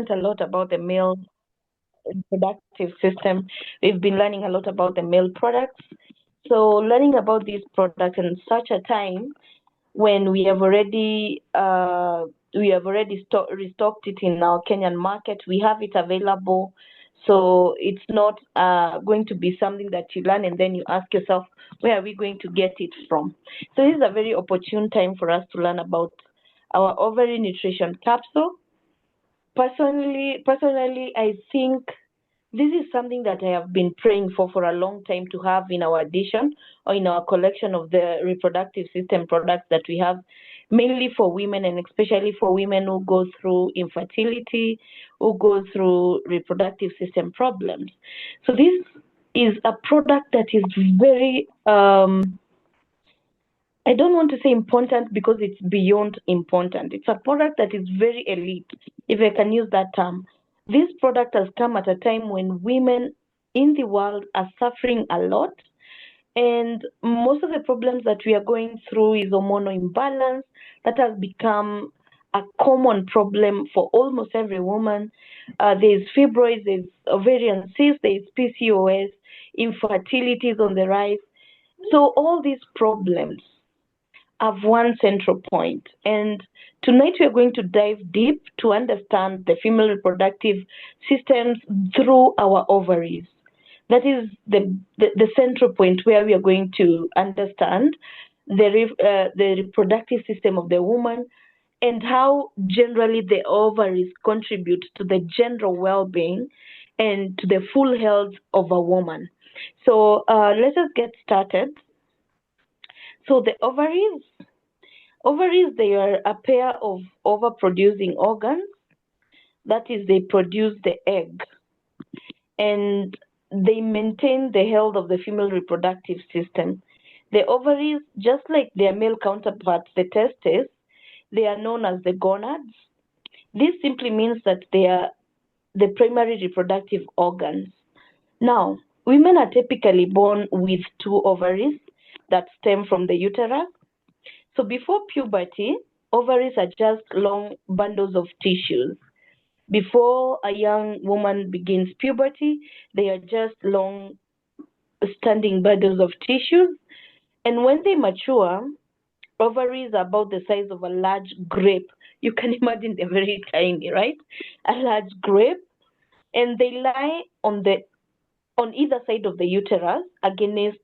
learned a lot about the male reproductive system. We've been learning a lot about the male products. So learning about these products in such a time when we have already restocked it in our Kenyan market. We have it available, so it's not going to be something that you learn and then you ask yourself, where are we going to get it from? So this is a very opportune time for us to learn about our ovary nutrition capsule. Personally, I think this is something that I have been praying for a long time to have in our addition or in our collection of the reproductive system products that we have, mainly for women and especially for women who go through infertility, who go through reproductive system problems. So this is a product that is very I don't want to say important because it's beyond important. It's a product that is very elite, if I can use that term. This product has come at a time when women in the world are suffering a lot, and most of the problems that we are going through is hormonal imbalance that has become a common problem for almost every woman. There's fibroids, there's ovarian cysts, there's PCOS, infertility is on the rise. So all these problems have one central point. And tonight we are going to dive deep to understand the female reproductive systems through our ovaries. That is the central point where we are going to understand the reproductive system of the woman and how generally the ovaries contribute to the general well-being and to the full health of a woman. So let us get started. So the ovaries, they are a pair of overproducing organs. That is, they produce the egg, and they maintain the health of the female reproductive system. The ovaries, just like their male counterparts, the testes, they are known as the gonads. This simply means that they are the primary reproductive organs. Now, women are typically born with two ovaries that stem from the uterus. So before puberty, ovaries are just long bundles of tissues. Before a young woman begins puberty, they are just long standing bundles of tissues. And when they mature, ovaries are about the size of a large grape. You can imagine they're very tiny, right? A large grape. And they lie on either side of the uterus against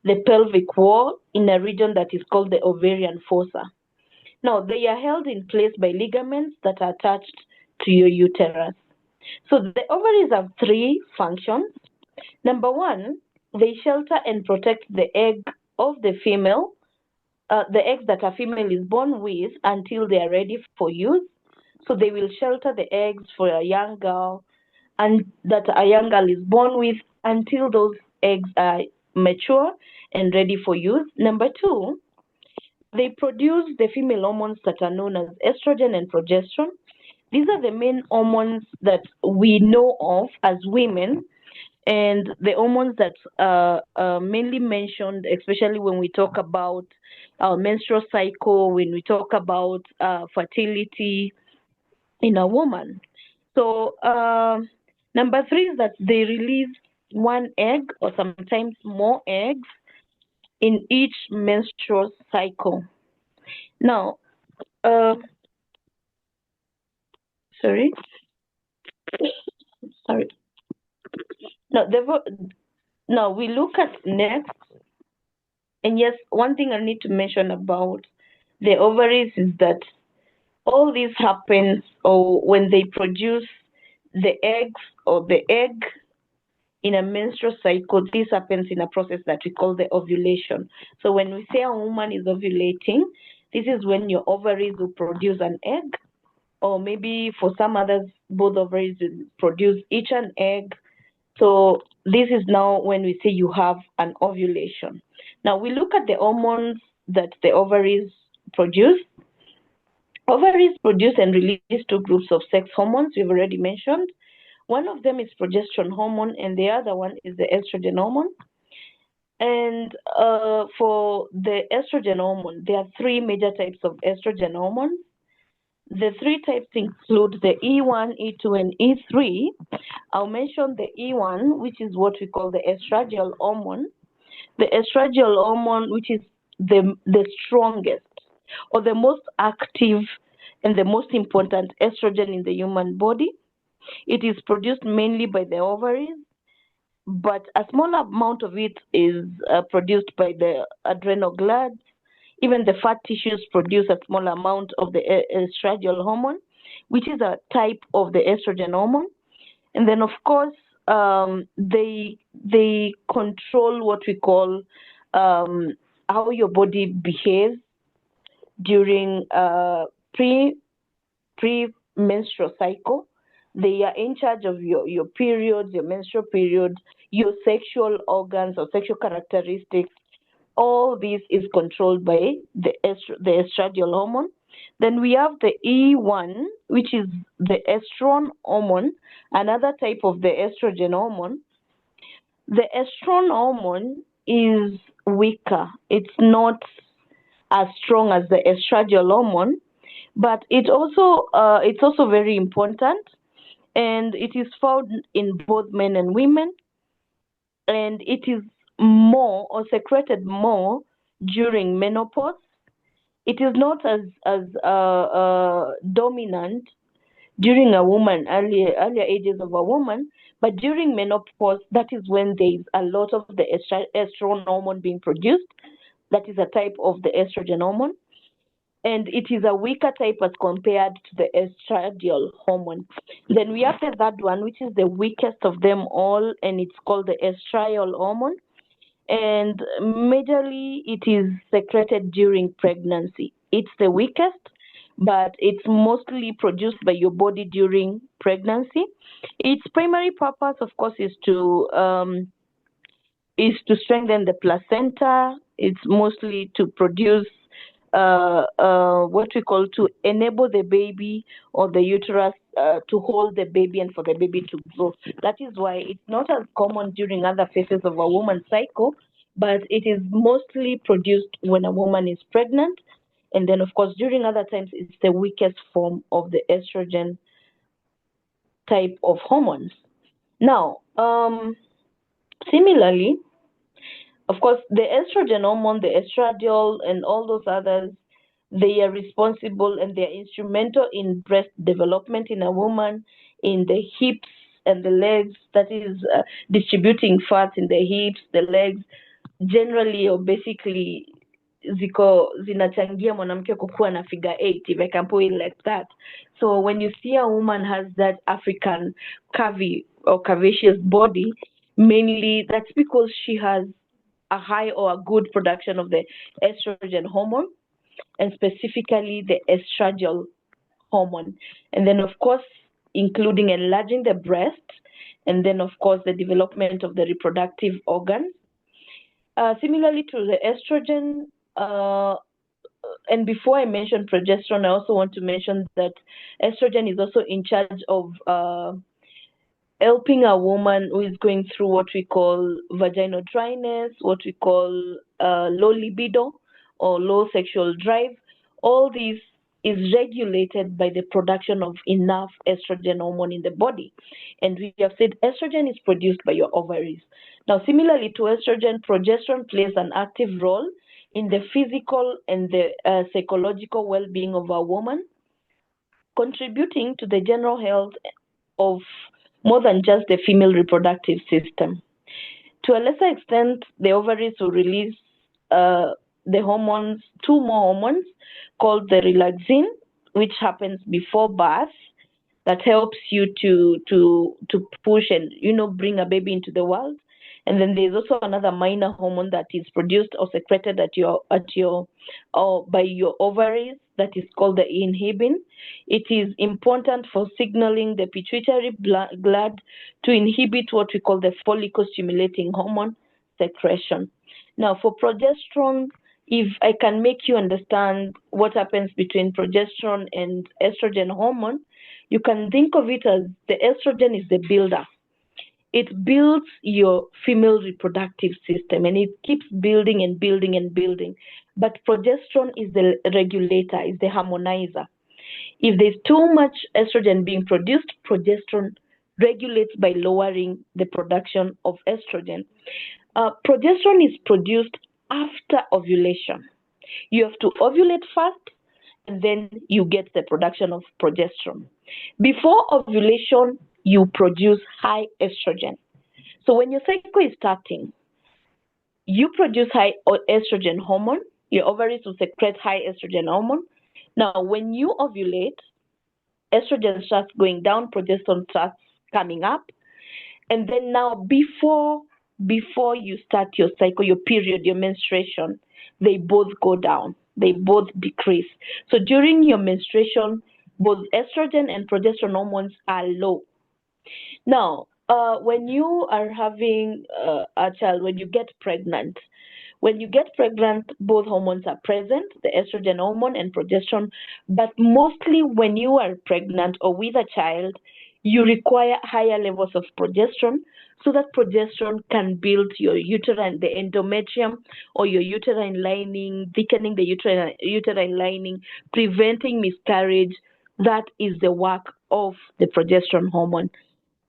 the pelvic wall in a region that is called the ovarian fossa. Now, they are held in place by ligaments that are attached to your uterus. So the ovaries have three functions. Number one, they shelter and protect the egg of the female, the eggs that a female is born with until they are ready for use. So they will shelter the eggs for a young girl and that a young girl is born with until those eggs are mature and ready for use. Number two, they produce the female hormones that are known as estrogen and progesterone. These are the main hormones that we know of as women, and the hormones that are mainly mentioned, especially when we talk about our menstrual cycle, when we talk about fertility in a woman. So number three is that they release one egg or sometimes more eggs in each menstrual cycle. Now, sorry, sorry. Now, now we look at next, and yes, one thing I need to mention about the ovaries is that all this happens or when they produce the eggs or the egg in a menstrual cycle. This happens in a process that we call the ovulation. So when we say a woman is ovulating, this is when your ovaries will produce an egg, or maybe for some others, both ovaries will produce each an egg. So this is now when we say you have an ovulation. Now we look at the hormones that the ovaries produce. Ovaries produce and release two groups of sex hormones we've already mentioned. One of them is progesterone hormone, and the other one is the estrogen hormone. And for the estrogen hormone, there are three major types of estrogen hormones. The three types include the E1, E2, and E3. I'll mention the E1, which is what we call the estradiol hormone. The estradiol hormone, which is the strongest or the most active and the most important estrogen in the human body. It is produced mainly by the ovaries, but a small amount of it is produced by the adrenal glands. Even the fat tissues produce a small amount of the estradiol hormone, which is a type of the estrogen hormone. And then, of course, they control what we call how your body behaves during pre-menstrual cycle. They are in charge of your periods, your menstrual period, your sexual organs or sexual characteristics. All this is controlled by the estradiol hormone. Then we have the E1, which is the estrone hormone, another type of the estrogen hormone. The estrone hormone is weaker. It's not as strong as the estradiol hormone, but it's also very important, and it is found in both men and women, and it is more or secreted more during menopause. It is not as dominant during a woman, earlier ages of a woman, but during menopause, that is when there is a lot of the estrone hormone being produced. That is a type of the estrogen hormone, and it is a weaker type as compared to the estradiol hormone. Then we have the third one, which is the weakest of them all, and it's called the estriol hormone. And majorly, it is secreted during pregnancy. It's the weakest, but it's mostly produced by your body during pregnancy. Its primary purpose, of course, is to strengthen the placenta. It's mostly to produce what we call to enable the baby or the uterus to hold the baby and for the baby to grow. That is why it's not as common during other phases of a woman's cycle, but it is mostly produced when a woman is pregnant. And then, of course, during other times, it's the weakest form of the estrogen type of hormones. Now, similarly, of course, the estrogen hormone, the estradiol, and all those others, they are responsible and they are instrumental in breast development in a woman, in the hips and the legs, that is, distributing fat in the hips, the legs, generally or basically zinachangia mwanamke kukuwa na figure 8, if I can put it like that. So when you see a woman has that African curvy or curvaceous body, mainly that's because she has a high or a good production of the estrogen hormone, and specifically the estradiol hormone. And then, of course, including enlarging the breast, and then, of course, the development of the reproductive organs. Similarly to the estrogen, and before I mention progesterone, I also want to mention that estrogen is also in charge of helping a woman who is going through what we call vaginal dryness, what we call low libido or low sexual drive. All this is regulated by the production of enough estrogen hormone in the body. And we have said estrogen is produced by your ovaries. Now, similarly to estrogen, progesterone plays an active role in the physical and the psychological well-being of a woman, contributing to the general health of more than just the female reproductive system. To a lesser extent, the ovaries will release the hormones, two more hormones called the relaxin, which happens before birth, that helps you to push and bring a baby into the world. And then there's also another minor hormone that is produced or secreted by your ovaries that is called the inhibin. It is important for signaling the pituitary gland to inhibit what we call the follicle stimulating hormone secretion. Now, for progesterone, if I can make you understand what happens between progesterone and estrogen hormone, you can think of it as the estrogen is the builder. It builds your female reproductive system, and it keeps building and building and building. But progesterone is the regulator, is the harmonizer. If there's too much estrogen being produced, progesterone regulates by lowering the production of estrogen. Progesterone is produced after ovulation. You have to ovulate first, and then you get the production of progesterone. Before ovulation, you produce high estrogen. So when your cycle is starting, you produce high estrogen hormone. Your ovaries will secrete high estrogen hormone. Now, when you ovulate, estrogen starts going down, progesterone starts coming up, and then now before you start your cycle, your period, your menstruation, they both go down. They both decrease. So during your menstruation, both estrogen and progesterone hormones are low. Now, when you are having a child, when you get pregnant, both hormones are present, the estrogen hormone and progesterone. But mostly when you are pregnant or with a child, you require higher levels of progesterone so that progesterone can build your uterine, the endometrium or your uterine lining, thickening the uterine lining, preventing miscarriage. That is the work of the progesterone hormone.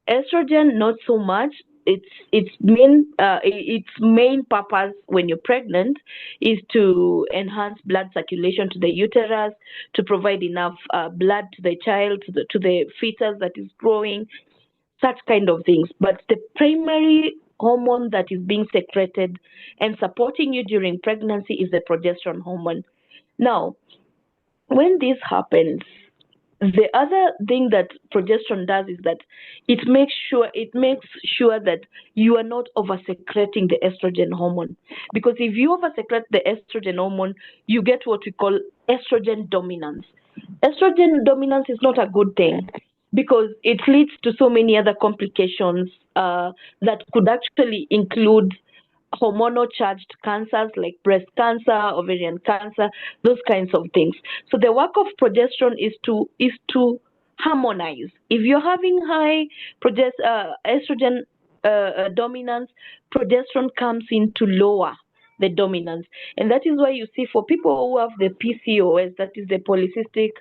Estrogen, not so much. Its main purpose when you're pregnant is to enhance blood circulation to the uterus, to provide enough blood to the child, to the fetus that is growing, such kind of things. But the primary hormone that is being secreted and supporting you during pregnancy is the progesterone hormone. Now, when this happens, the other thing that progesterone does is that it makes sure that you are not over secreting the estrogen hormone, because if you over secrete the estrogen hormone, you get what we call estrogen dominance. Estrogen dominance is not a good thing because it leads to so many other complications that could actually include hormonal charged cancers like breast cancer, ovarian cancer, those kinds of things. So the work of progesterone is to harmonize. If you're having high estrogen dominance, progesterone comes in to lower the dominance, and that is why you see for people who have the PCOS, that is the polycystic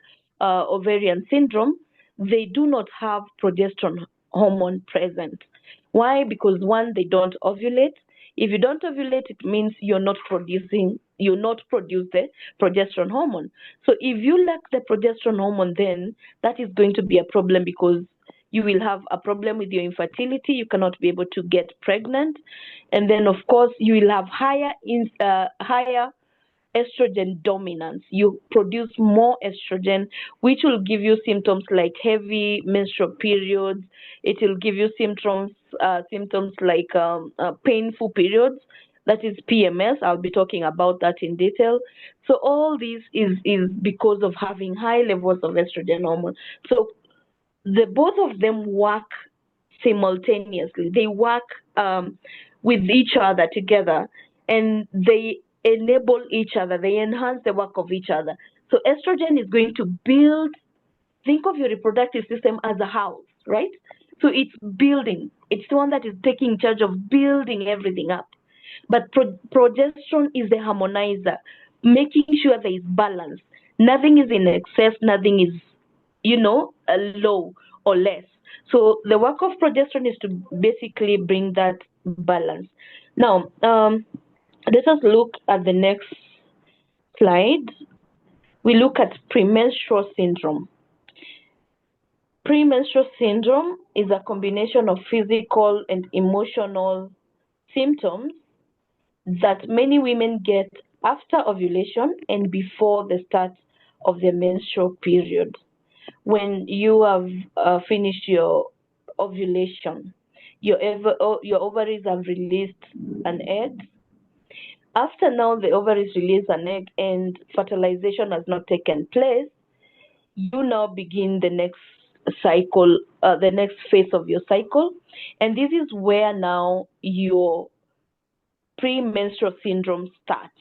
ovarian syndrome, they do not have progesterone hormone present. Why? Because one, they don't ovulate. If you don't ovulate, it means you're not produce the progesterone hormone. So if you lack the progesterone hormone, then that is going to be a problem because you will have a problem with your infertility. You cannot be able to get pregnant, and then of course you will have higher estrogen dominance. You produce more estrogen, which will give you symptoms like heavy menstrual periods. It will give you symptoms like painful periods. That is PMS. I'll be talking about that in detail. So all this is because of having high levels of estrogen hormone. So the both of them work simultaneously. They work with each other together, and they enable each other. They enhance the work of each other. So estrogen is going to build. Think of your reproductive system as a house, right? So it's building. It's the one that is taking charge of building everything up. But progesterone is the harmonizer, making sure there is balance. Nothing is in excess. Nothing is, low or less. So the work of progesterone is to basically bring that balance. Now, let us look at the next slide. We look at premenstrual syndrome. Premenstrual syndrome is a combination of physical and emotional symptoms that many women get after ovulation and before the start of the menstrual period. When you have finished your ovulation, your ovaries have released an egg. After now the ovaries release an egg and fertilization has not taken place, you now begin the next cycle, the next phase of your cycle, and this is where now your premenstrual syndrome starts.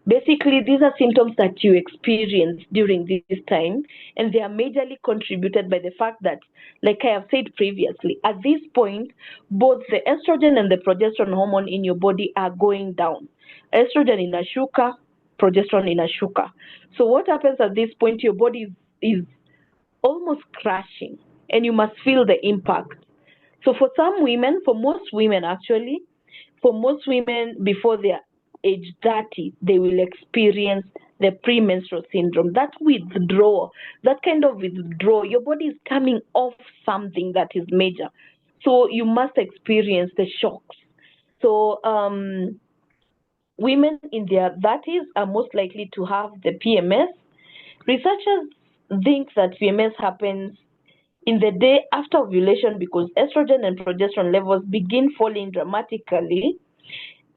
Basically, these are symptoms that you experience during this time, and they are majorly contributed by the fact that, like I have said previously, at this point, both the estrogen and the progesterone hormone in your body are going down. Estrogen inashuka, progesterone inashuka. So what happens at this point? Your body is is almost crashing, and you must feel the impact. So for some women, for most women actually, for most women before their age 30, they will experience the premenstrual syndrome. That withdrawal, that kind of withdrawal, your body is coming off something that is major. So you must experience the shocks. So women in their 30s are most likely to have the PMS. Researchers think that PMS happens in the day after ovulation because estrogen and progesterone levels begin falling dramatically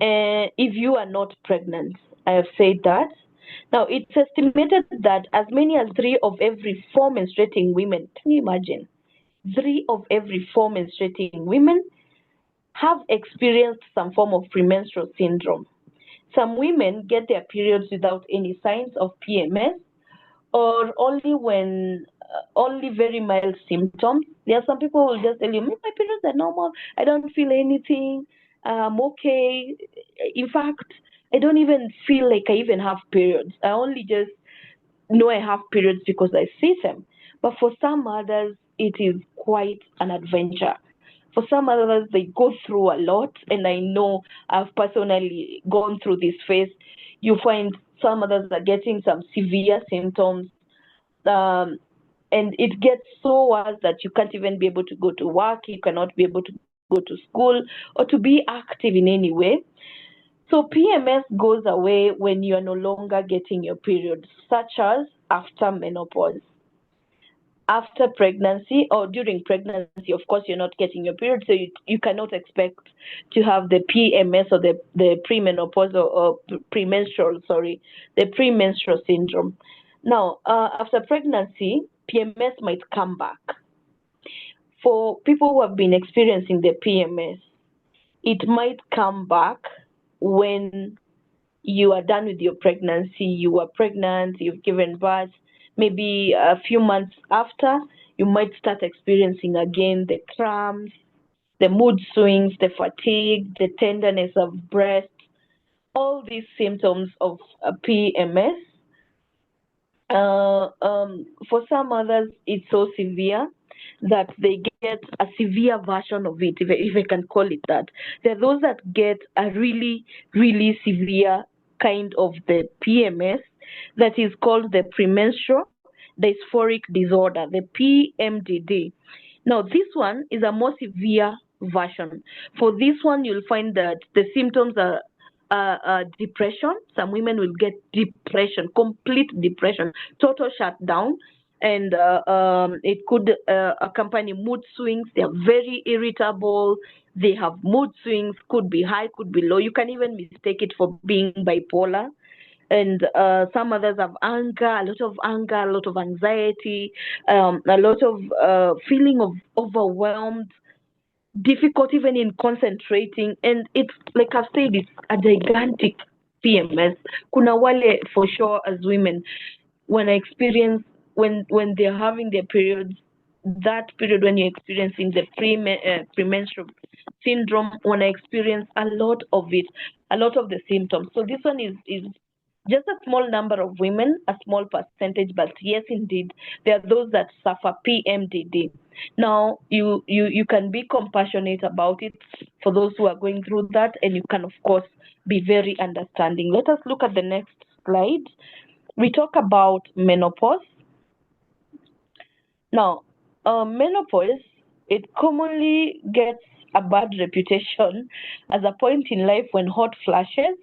if you are not pregnant. I have said that. Now, it's estimated that as many as 3 of every 4 menstruating women, can you imagine? 3 of every 4 menstruating women have experienced some form of premenstrual syndrome. Some women get their periods without any signs of PMS or only when only very mild symptoms. There are some people who will just tell you, my periods are normal. I don't feel anything. I'm okay. In fact, I don't even feel like I even have periods. I only just know I have periods because I see them. But for some others, it is quite an adventure. For some others, they go through a lot, and I know I've personally gone through this phase. You find some others are getting some severe symptoms, um, and it gets so worse that you can't even be able to go to work, you cannot be able to go to school, or to be active in any way. So PMS goes away when you are no longer getting your periods, such as after menopause. After pregnancy or during pregnancy, of course, you're not getting your period, so you cannot expect to have the PMS or the premenopausal or premenstrual, sorry, the premenstrual syndrome. Now, after pregnancy, PMS might come back. For people who have been experiencing the PMS, it might come back when you are done with your pregnancy, you are pregnant, you've given birth, maybe a few months after, you might start experiencing again the cramps, the mood swings, the fatigue, the tenderness of breast, all these symptoms of PMS. For some others, it's so severe that they get a severe version of it, if I can call it that. There are those that get a really, really severe kind of the PMS that is called the premenstrual dysphoric disorder, the PMDD. Now, this one is a more severe version. For this one, you'll find that the symptoms are depression. Some women will get depression, complete depression, total shutdown, and it could accompany mood swings. They are very irritable. They have mood swings, could be high, could be low. You can even mistake it for being bipolar. And some others have anger, a lot of anger, a lot of anxiety, a lot of feeling of overwhelmed, difficult even in concentrating, and it's like I've said, it's a gigantic PMS. Kuna wale for sure as women when I experience when they're having their periods, that period when you're experiencing the premenstrual syndrome, when I experience a lot of it, a lot of the symptoms. So this one is just a small number of women, a small percentage, but yes, indeed, there are those that suffer PMDD. Now, you can be compassionate about it for those who are going through that, and you can, of course, be very understanding. Let us look at the next slide. We talk about menopause. Now, menopause, it commonly gets a bad reputation as a point in life when hot flashes,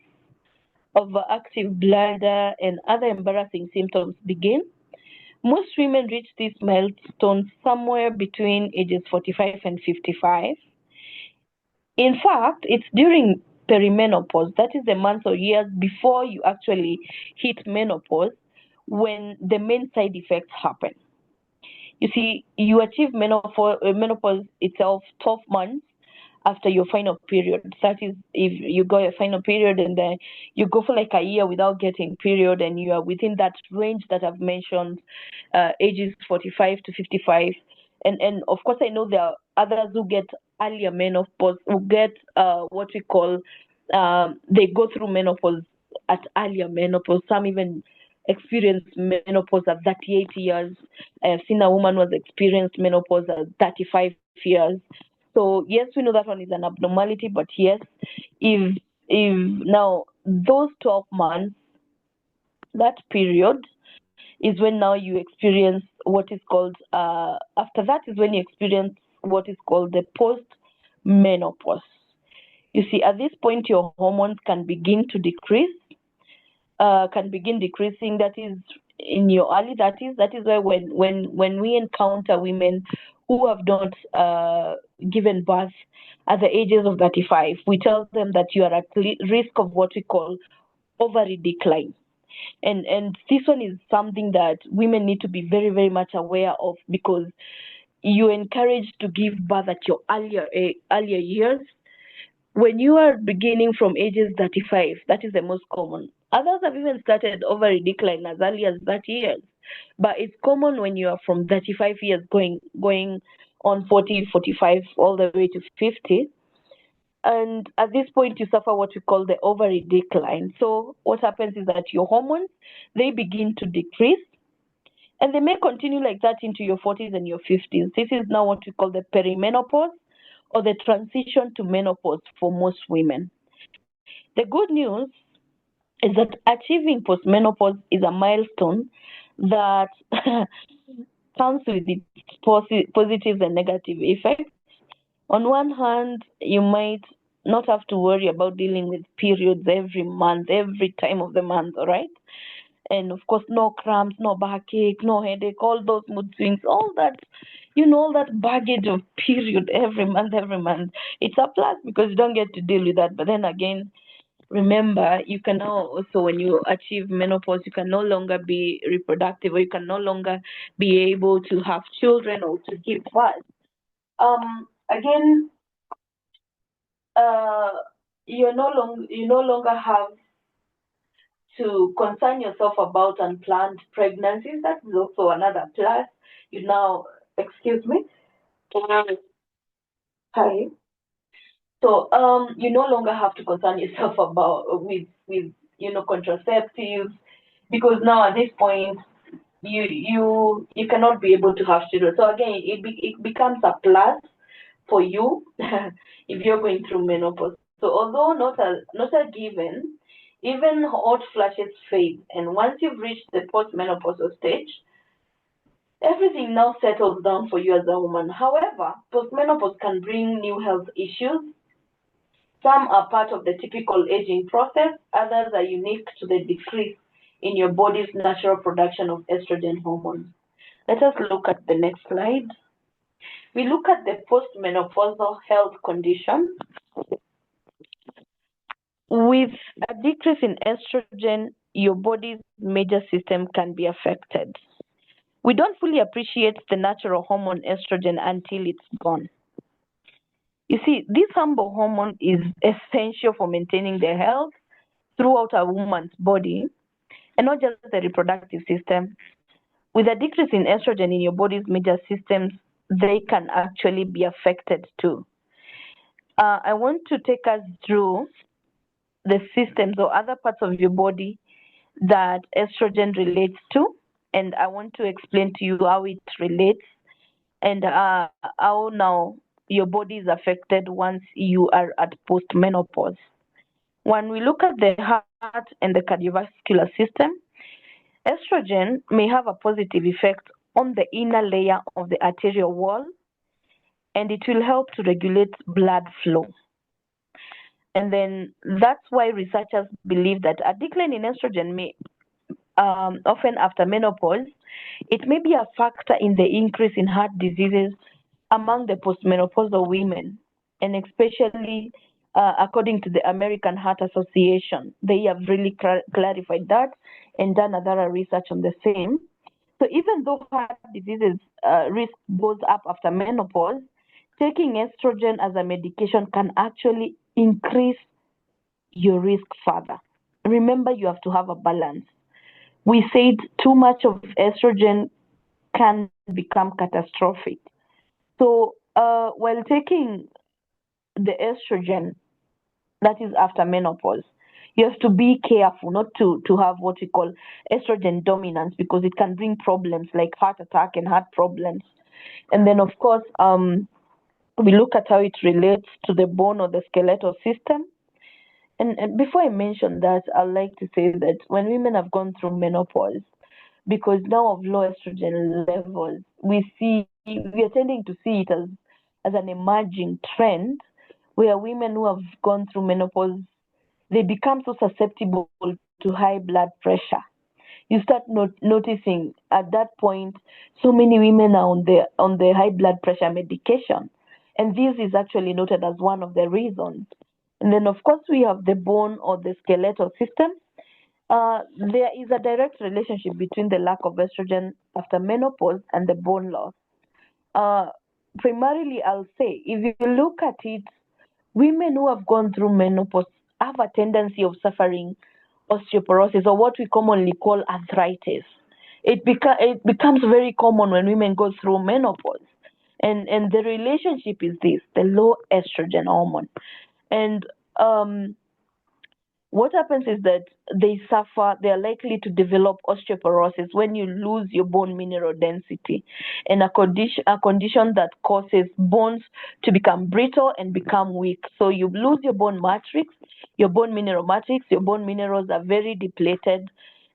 overactive bladder, and other embarrassing symptoms begin. Most women reach this milestone somewhere between ages 45 and 55. In fact, it's during perimenopause, that is the months or years before you actually hit menopause, when the main side effects happen. You see, you achieve menopause itself 12 months after your final period. That is, if you go your final period and then you go for like a year without getting period, and you are within that range that I've mentioned, ages 45 to 55. And of course, I know there are others who get earlier menopause, who get what we call, they go through menopause at earlier menopause. Some even experience menopause at 38 years. I have seen a woman who has experienced menopause at 35 years. So yes, we know that one is an abnormality, but yes, if now those 12 months, that period is when now you experience what is called after that is when you experience what is called the post menopause. You see, at this point your hormones can begin to decrease, can begin decreasing. That is in your early 30s. That is why when we encounter women who have not given birth at the ages of 35, we tell them that you are at risk of what we call ovary decline. And this one is something that women need to be very, very much aware of, because you're encouraged to give birth at your earlier years. When you are beginning from ages 35, that is the most common. Others have even started ovary decline as early as 30 years, but it's common when you are from 35 years going on 40, 45, all the way to 50. And at this point you suffer what we call the ovary decline. So what happens is that your hormones, they begin to decrease, and they may continue like that into your 40s and your 50s. This is now what we call the perimenopause, or the transition to menopause for most women. The good news is that achieving postmenopause is a milestone that comes with its positives and negative effects. On one hand, you might not have to worry about dealing with periods every month, every time of the month, all right? And of course, no cramps, no backache, no headache, all those mood swings, all that, all that baggage of period every month, every month. It's a plus because you don't get to deal with that. But then again, remember, you can now also, when you achieve menopause, you can no longer be reproductive, or you can no longer be able to have children or to give birth. Again, uh, you no longer have to concern yourself about unplanned pregnancies. That is also another plus. You now, excuse me. Hi. So you no longer have to concern yourself about with contraceptives, because now at this point you cannot be able to have children. So again, it becomes a plus for you if you're going through menopause. So although not a given, even hot flashes fade, and once you've reached the postmenopausal stage, everything now settles down for you as a woman. However, postmenopause can bring new health issues. Some are part of the typical aging process, others are unique to the decrease in your body's natural production of estrogen hormones. Let us look at the next slide. We look at the postmenopausal health condition. With a decrease in estrogen, your body's major system can be affected. We don't fully appreciate the natural hormone estrogen until it's gone. You see, this humble hormone is essential for maintaining the health throughout a woman's body, and not just the reproductive system. With a decrease in estrogen in your body's major systems, they can actually be affected too. I want to take us through the systems or other parts of your body that estrogen relates to, and I want to explain to you how it relates, and how now your body is affected once you are at postmenopause. When we look at the heart and the cardiovascular system, estrogen may have a positive effect on the inner layer of the arterial wall, and it will help to regulate blood flow. And then that's why researchers believe that a decline in estrogen may, often after menopause, it may be a factor in the increase in heart diseases among the postmenopausal women, and especially according to the American Heart Association. They have really clarified that and done a thorough research on the same. So even though heart diseases risk goes up after menopause, taking estrogen as a medication can actually increase your risk further. Remember, you have to have a balance. We said too much of estrogen can become catastrophic. So while taking the estrogen, that is after menopause, You have to be careful not to have what we call estrogen dominance, because it can bring problems like heart attack and heart problems. And then, of course, we look at how it relates to the bone or the skeletal system. And before I mention that, I'd like to say that when women have gone through menopause, because now of low estrogen levels, we are tending to see it as an emerging trend, where women who have gone through menopause, they become so susceptible to high blood pressure. You start noticing at that point, so many women are on the high blood pressure medication, and this is actually noted as one of the reasons. And then, of course, we have the bone or the skeletal system. There is a direct relationship between the lack of estrogen after menopause and the bone loss. Uh, Primarily, I'll say, if you look at it, women who have gone through menopause have a tendency of suffering osteoporosis, or what we commonly call arthritis. It becomes very common when women go through menopause. And the relationship is this: the low estrogen hormone. And what happens is that they are likely to develop osteoporosis when you lose your bone mineral density, and a condition that causes bones to become brittle and become weak. So you lose your bone matrix, your bone mineral matrix, your bone minerals are very depleted.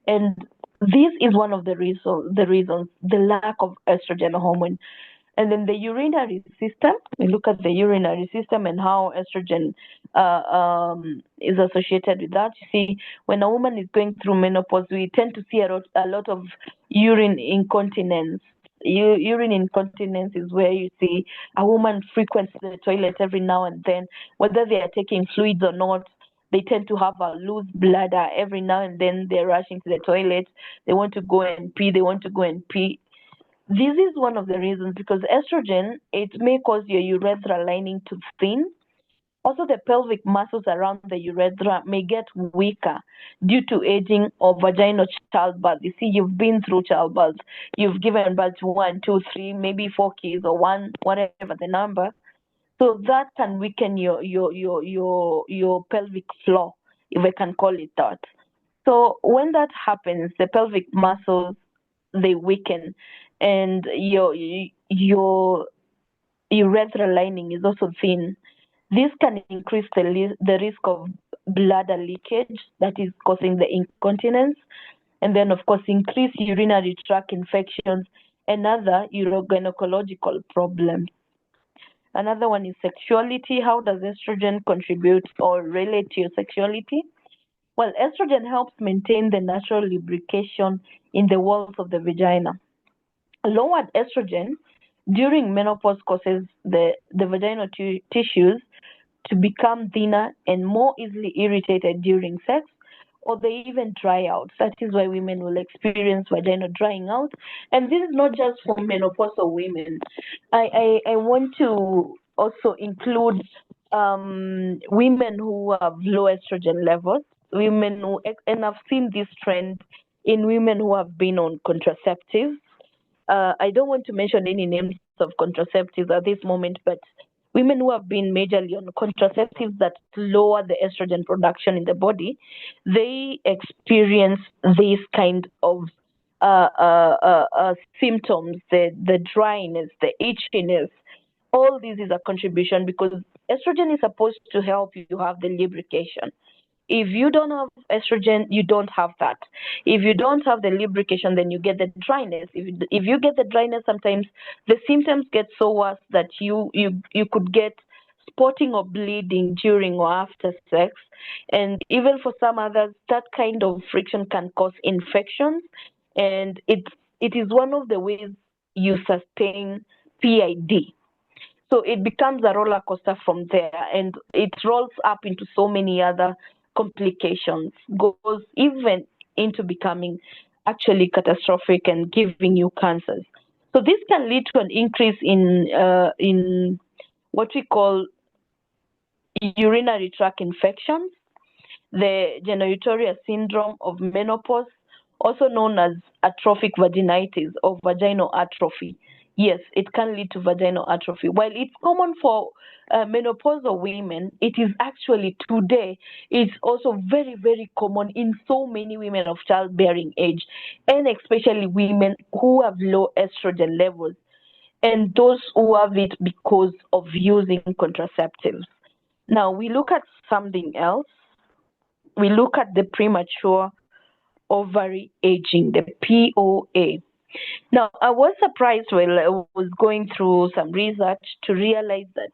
And this is one of the reasons, the lack of estrogen hormone. And then the urinary system, we look at the urinary system and how estrogen is associated with that. You see, when a woman is going through menopause, we tend to see a lot of urine incontinence. Urine incontinence is where you see a woman frequents the toilet every now and then, whether they are taking fluids or not. They tend to have a loose bladder every now and then. They're rushing to the toilet. They want to go and pee. They want to go and pee. This is one of the reasons, because estrogen, it may cause your urethra lining to thin. Also, the pelvic muscles around the urethra may get weaker due to aging or vaginal childbirth. You see, you've been through childbirth, you've given birth to one, two, three, maybe four kids, or one, whatever the number. So that can weaken your pelvic floor, if I can call it that. So when that happens, the pelvic muscles, they weaken, and your urethral lining is also thin. This can increase the risk of bladder leakage, that is causing the incontinence, and then, of course, increase urinary tract infections and other urogynecological problems. Another one is sexuality. How does estrogen contribute or relate to your sexuality? Well, estrogen helps maintain the natural lubrication in the walls of the vagina. Lowered estrogen during menopause causes the vaginal tissues to become thinner and more easily irritated during sex, or they even dry out. That is why women will experience vaginal drying out. And this is not just for menopausal women. I want to also include women who have low estrogen levels, women who, and I've seen this trend in women who have been on contraceptives. I don't want to mention any names of contraceptives at this moment, but women who have been majorly on contraceptives that lower the estrogen production in the body, they experience this kind of symptoms, the dryness, the itchiness. All this is a contribution, because estrogen is supposed to help you have the lubrication. If you don't have estrogen, you don't have that. If you don't have the lubrication, then you get the dryness. If you get the dryness, sometimes the symptoms get so worse that you could get spotting or bleeding during or after sex. And even for some others, that kind of friction can cause infections. And it is one of the ways you sustain PID. So it becomes a roller coaster from there, and it rolls up into so many other complications, goes even into becoming actually catastrophic and giving you cancers. So this can lead to an increase in what we call urinary tract infections, the genitouria syndrome of menopause, also known as atrophic vaginitis or vaginal atrophy. yes, it can lead to vaginal atrophy. While it's common for menopausal women, it is actually today, it's also very, very common in so many women of childbearing age, and especially women who have low estrogen levels, and those who have it because of using contraceptives. Now, we look at something else. We look at the premature ovary aging, the POA. Now, I was surprised while I was going through some research to realize that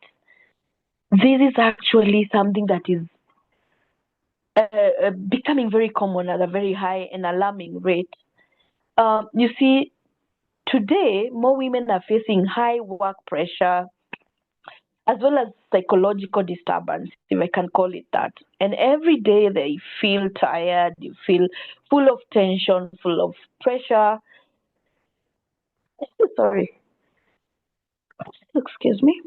this is actually something that is becoming very common at a very high and alarming rate. You see, today, more women are facing high work pressure as well as psychological disturbance, if I can call it that. And every day they feel tired, they feel full of tension, full of pressure. Sorry, excuse me.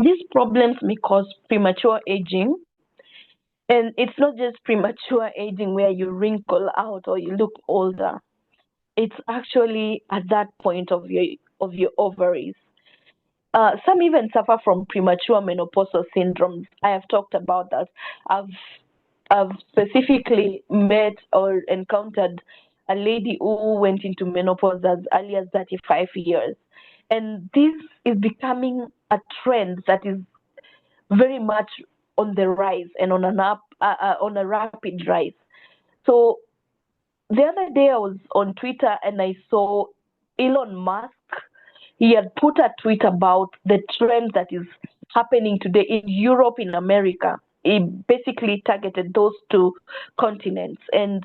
These problems may cause premature aging, and it's not just premature aging where you wrinkle out or you look older. It's actually at that point of your ovaries. Some even suffer from premature menopausal syndromes. I have talked about that. I've I've specifically met or encountered a lady who went into menopause as early as 35 years. And this is becoming a trend that is very much on the rise and on a rapid rise. So the other day I was on Twitter and I saw Elon Musk. He had put a tweet about the trend that is happening today in Europe, in America. He basically targeted those two continents, and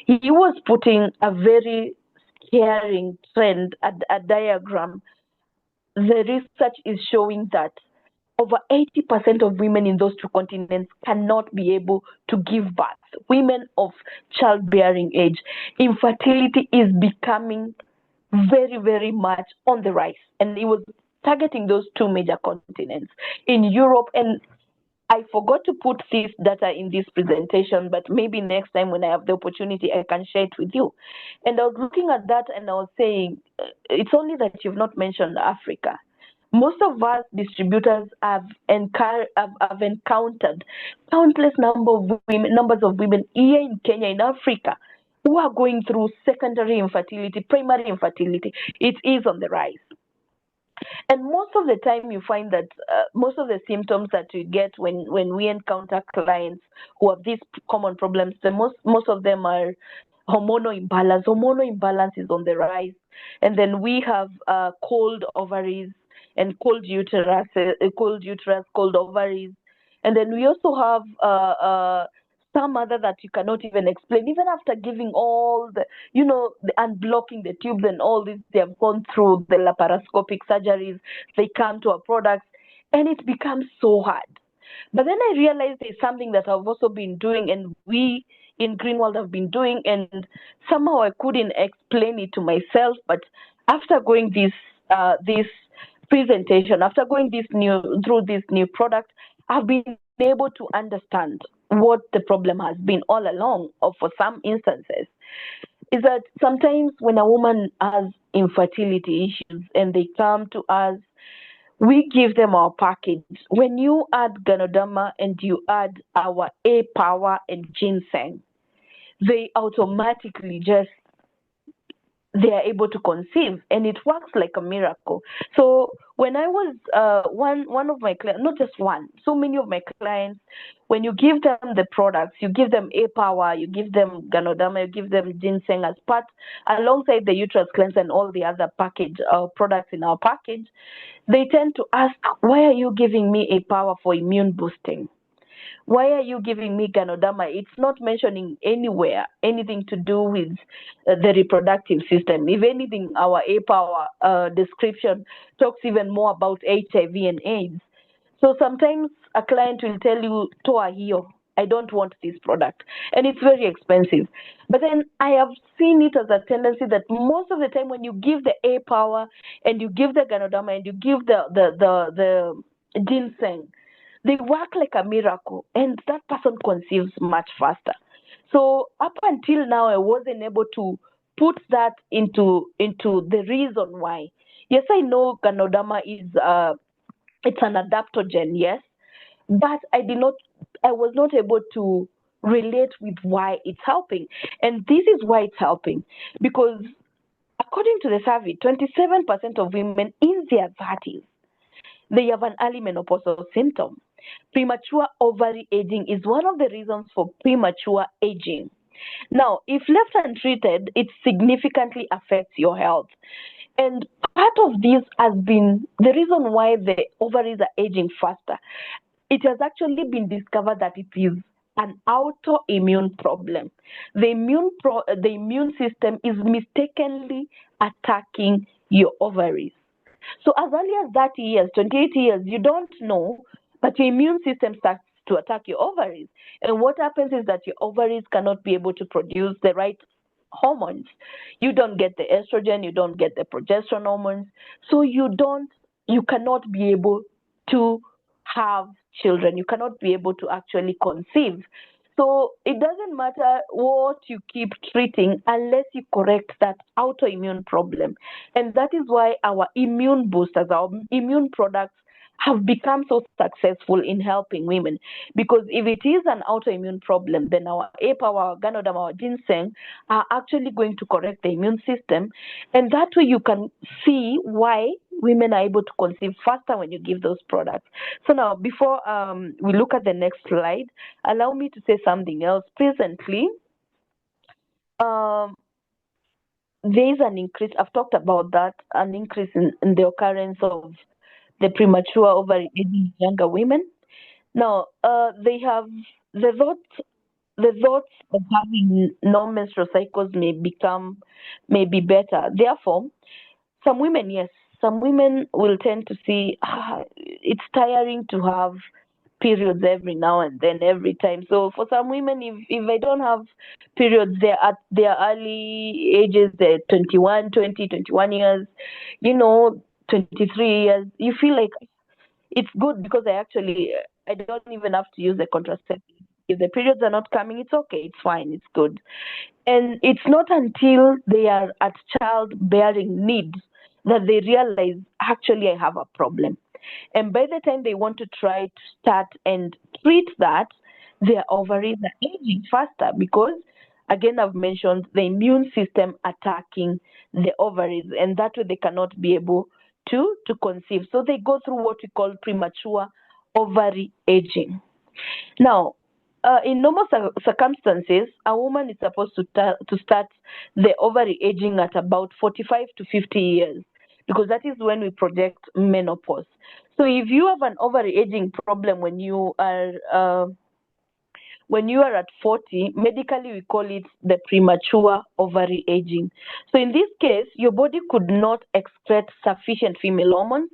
he was putting a very scaring trend, a diagram. The research is showing that over 80% of women in those two continents cannot be able to give birth. Women of childbearing age. Infertility is becoming very, very much on the rise. And it was targeting those two major continents in Europe. And I forgot to put this data in this presentation, but maybe next time when I have the opportunity, I can share it with you. And I was looking at that and I was saying, it's only that you've not mentioned Africa. Most of us distributors have encountered countless numbers of women here in Kenya, in Africa, who are going through secondary infertility, primary infertility. It is on the rise. And most of the time, you find that most of the symptoms that we get when we encounter clients who have these common problems, most of them are hormonal imbalance. Hormonal imbalance is on the rise, and then we have cold ovaries and cold uterus, cold ovaries, and then we also have some other that you cannot even explain. Even after giving all the, the unblocking the tubes and all this, they have gone through the laparoscopic surgeries, they come to our products, and it becomes so hard. But then I realized there's something that I've also been doing, and we in Greenwald have been doing, and somehow I couldn't explain it to myself. But after going this presentation, after going through this new product, I've been able to understand what the problem has been all along, or for some instances, is that sometimes when a woman has infertility issues and they come to us, we give them our package. When you add Ganoderma and you add our A Power and ginseng, they automatically just, they are able to conceive, and it works like a miracle. So when I was one of my clients, not just one, so many of my clients, when you give them the products, you give them A Power, you give them Ganoderma, you give them ginseng as part, alongside the uterus cleanser and all the other package products in our package, they tend to ask, why are you giving me A Power for immune boosting? Why are you giving me Ganoderma? It's not mentioning anywhere anything to do with the reproductive system. If anything, our A Power description talks even more about HIV and AIDS. So sometimes a client will tell you, Toa Hio, I don't want this product. And it's very expensive. But then I have seen it as a tendency that most of the time when you give the A Power and you give the Ganoderma and you give the ginseng, they work like a miracle, and that person conceives much faster. So up until now, I wasn't able to put that into the reason why. Yes, I know Ganoderma is it's an adaptogen, yes, but I was not able to relate with why it's helping. And this is why it's helping because according to the survey, 27% of women in their 30s, they have an early menopausal symptom. Premature ovary aging is one of the reasons for premature aging. Now, if left untreated, it significantly affects your health. And part of this has been the reason why the ovaries are aging faster. It has actually been discovered that it is an autoimmune problem. The immune system is mistakenly attacking your ovaries. So as early as 30 years, 28 years, you don't know, but your immune system starts to attack your ovaries. And what happens is that your ovaries cannot be able to produce the right hormones. You don't get the estrogen, you don't get the progesterone hormones. So you cannot be able to have children. You cannot be able to actually conceive. So it doesn't matter what you keep treating unless you correct that autoimmune problem. And that is why our immune boosters, our immune products have become so successful in helping women. Because if it is an autoimmune problem, then our A-power, our Ganoderma, our ginseng are actually going to correct the immune system. And that way you can see why women are able to conceive faster when you give those products. So now, before we look at the next slide, allow me to say something else. Presently, um, there is an increase, I've talked about that, an increase in the occurrence of the premature ovary aging in younger women. Now, they have the thought the thoughts of having no menstrual cycles may be better. Therefore, some women, yes, some women will tend to see it's tiring to have periods every now and then, every time. So for some women, if they don't have periods, they're at their early ages, they're 21, 20, 21 years, 23 years, you feel like it's good because I don't even have to use the contraceptive. If the periods are not coming, it's okay, it's fine, it's good. And it's not until they are at childbearing needs that they realize, actually, I have a problem. And by the time they want to try to start and treat that, their ovaries are aging faster because, again, I've mentioned the immune system attacking the ovaries, and that way they cannot be able to conceive. So they go through what we call premature ovary aging. Now, in normal circumstances, a woman is supposed to start the ovary aging at about 45 to 50 years because that is when we project menopause. So if you have an ovary aging problem when you are at 40, medically we call it the premature ovary aging. So in this case, your body could not excrete sufficient female hormones.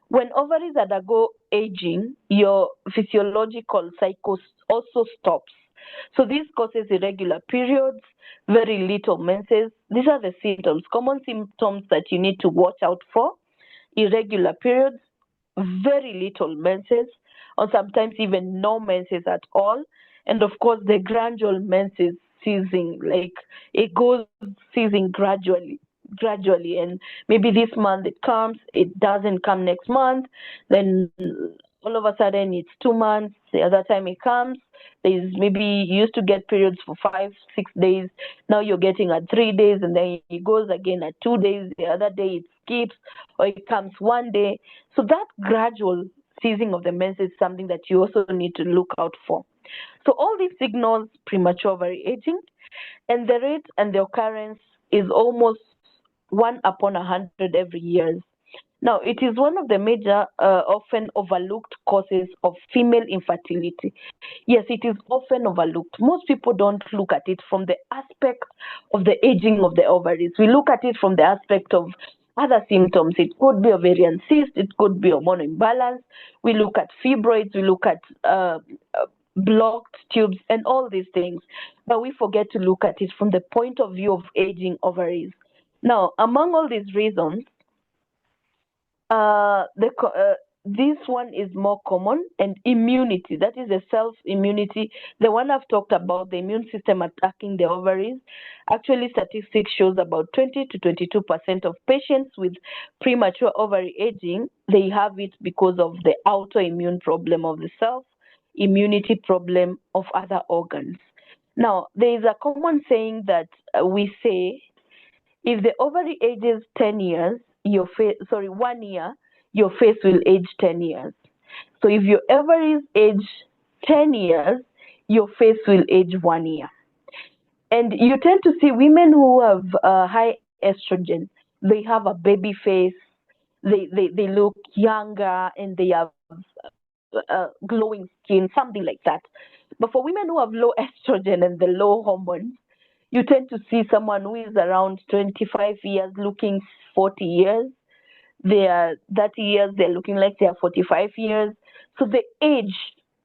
When ovaries undergo aging, your physiological cycle also stops. So this causes irregular periods, very little menses. These are the symptoms, common symptoms that you need to watch out for. Irregular periods, very little menses, or sometimes even no menses at all. And of course, the gradual menses ceasing, like it goes ceasing gradually. And maybe this month it comes, it doesn't come next month. Then all of a sudden it's 2 months. The other time it comes, there's maybe you used to get periods for 5, 6 days. Now you're getting at 3 days, and then it goes again at 2 days. The other day it skips, or it comes one day. So that gradual ceasing of the menses is something that you also need to look out for. So all these signals premature ovary aging, and the rate and the occurrence is almost 1 upon 100 every year. Now, it is one of the major, often overlooked causes of female infertility. Yes, it is often overlooked. Most people don't look at it from the aspect of the aging of the ovaries. We look at it from the aspect of other symptoms. It could be ovarian cyst, it could be hormonal imbalance. We look at fibroids, we look at blocked tubes, and all these things. But we forget to look at it from the point of view of aging ovaries. Now, among all these reasons, uh, the, co- uh, this one is more common, and immunity, that is the self-immunity, the one I've talked about, the immune system attacking the ovaries. Actually, statistics shows about 20 to 22% of patients with premature ovary aging, they have it because of the autoimmune problem of the self-immunity problem of other organs. Now, there is a common saying that we say, if the ovary ages 10 years, 1 year, your face will age 10 years. So if your ovaries age 10 years, your face will age 1 year. And you tend to see women who have high estrogen, they have a baby face, they look younger, and they have glowing skin, something like that. But for women who have low estrogen and the low hormones, you tend to see someone who is around 25 years looking 40 years. They are 30 years, they're looking like they are 45 years. So the age,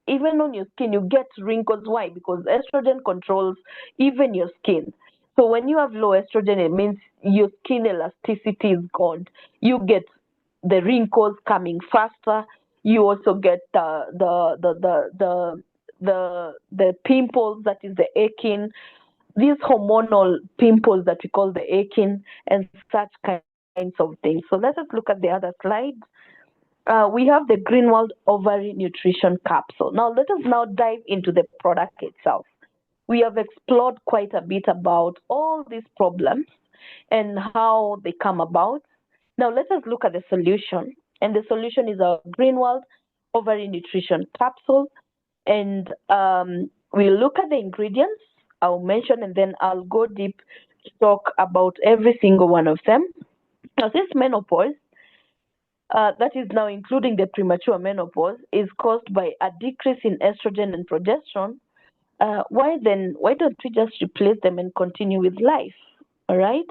even on your skin, you get wrinkles. Why? Because estrogen controls even your skin. So when you have low estrogen, it means your skin elasticity is gone. You get the wrinkles coming faster. You also get the pimples, that is the acne, these hormonal pimples that we call the acne, and such kinds of things. So let us look at the other slide. We have the Greenwald Ovary Nutrition Capsule. Now let us now dive into the product itself. We have explored quite a bit about all these problems and how they come about. Now let us look at the solution. And the solution is our Greenwald Ovary Nutrition Capsule. And we'll look at the ingredients I'll mention, and then I'll go deep to talk about every single one of them. Now, since menopause, that is now including the premature menopause, is caused by a decrease in estrogen and progesterone, why don't we just replace them and continue with life? All right.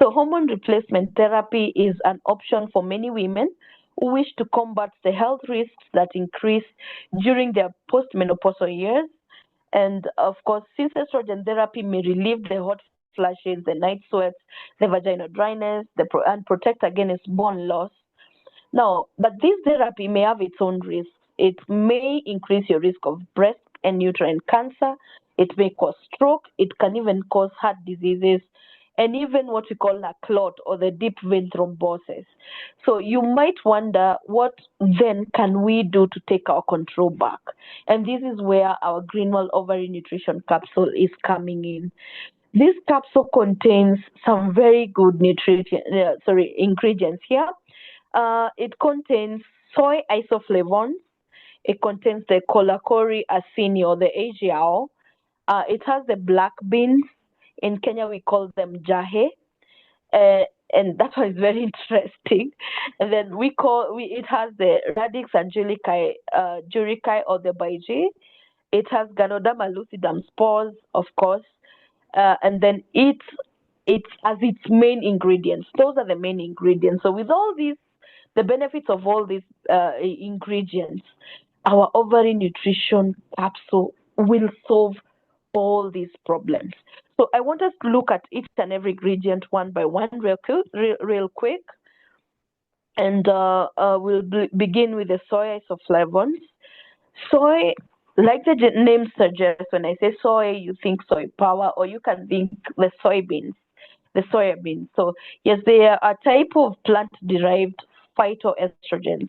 So hormone replacement therapy is an option for many women who wish to combat the health risks that increase during their postmenopausal years. And of course, since estrogen therapy may relieve the hot flashes, the night sweats, the vaginal dryness, and protect against bone loss. Now, but this therapy may have its own risks. It may increase your risk of breast and uterine cancer. It may cause stroke. It can even cause heart diseases, and even what we call a clot or the deep vein thrombosis. So you might wonder, what then can we do to take our control back? And this is where our Greenwald Ovary Nutrition Capsule is coming in. This capsule contains some very good ingredients here. It contains soy isoflavones. It contains the Colacori acini or the Agiao. It has the black beans. In Kenya, we call them jahe. And that one is very interesting. And then it has the Radix angelicae, juricae, or the baiji. It has Ganoderma lucidum spores, of course. And then it as its main ingredients. Those are the main ingredients. So with all these, the benefits of all these ingredients, our ovary nutrition capsule will solve all these problems. So I want us to look at each and every ingredient one by one real quick. And we'll begin with the soy isoflavones. Soy, like the name suggests, when I say soy, you think soy power, or you can think the soybeans, the soya beans. So yes, they are a type of plant-derived phytoestrogens.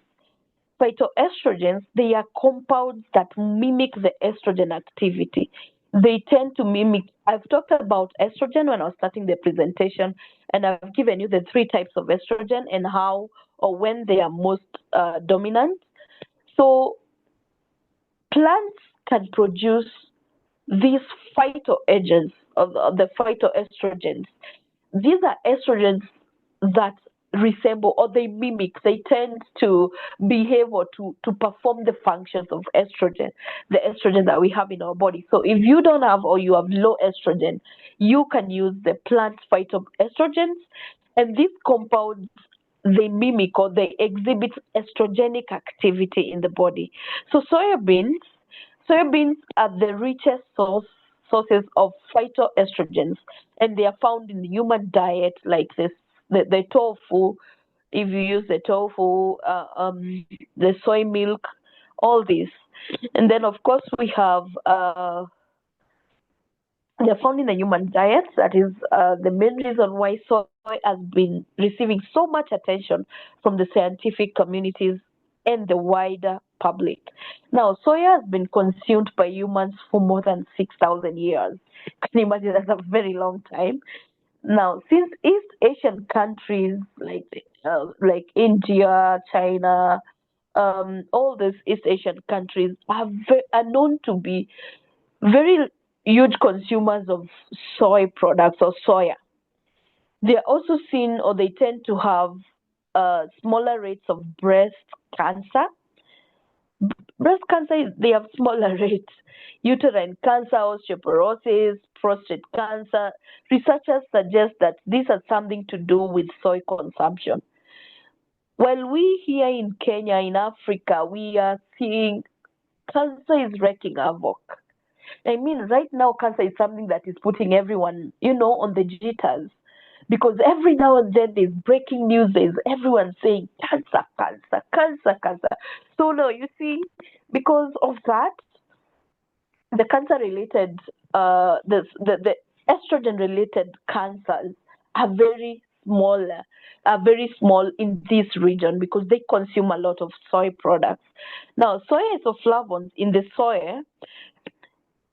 Phytoestrogens, they are compounds that mimic the estrogen activity. They tend to mimic, I've talked about estrogen when I was starting the presentation, and I've given you the 3 types of estrogen and how or when they are most dominant. So plants can produce these phytoestrogens, the phytoestrogens. These are estrogens that resemble or they mimic, they tend to behave or to perform the functions of estrogen, the estrogen that we have in our body. So if you don't have or you have low estrogen, you can use the plant phytoestrogens, and these compounds, they mimic or they exhibit estrogenic activity in the body. So soybeans are the richest sources of phytoestrogens, and they are found in the human diet, like this, the tofu, if you use the tofu, the soy milk, all this. And then, of course, we have they're found in the human diet. That is the main reason why soy has been receiving so much attention from the scientific communities and the wider public. Now, soya has been consumed by humans for more than 6,000 years. Can you imagine? That's a very long time. Now, since East Asian countries like India, China, all these East Asian countries are known to be very huge consumers of soy products or soya. They are also seen or they tend to have smaller rates of breast cancer. Breast cancer, they have smaller rates. Uterine cancer, osteoporosis, prostate cancer. Researchers suggest that these have something to do with soy consumption. While we here in Kenya, in Africa, we are seeing cancer is wreaking havoc. I mean, right now, cancer is something that is putting everyone, on the jitters. Because every now and then there's breaking news, there's everyone saying cancer, cancer, cancer, cancer. So now you see, because of that, the cancer related, the estrogen related cancers are very small in this region because they consume a lot of soy products. Now, soy isoflavones in the soy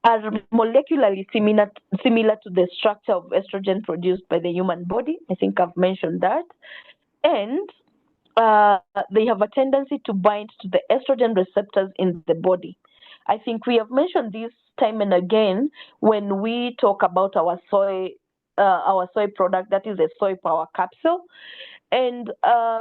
are molecularly similar to the structure of estrogen produced by the human body. I think I've mentioned that. And they have a tendency to bind to the estrogen receptors in the body. I think we have mentioned this time and again when we talk about our soy product, that is the soy power capsule. And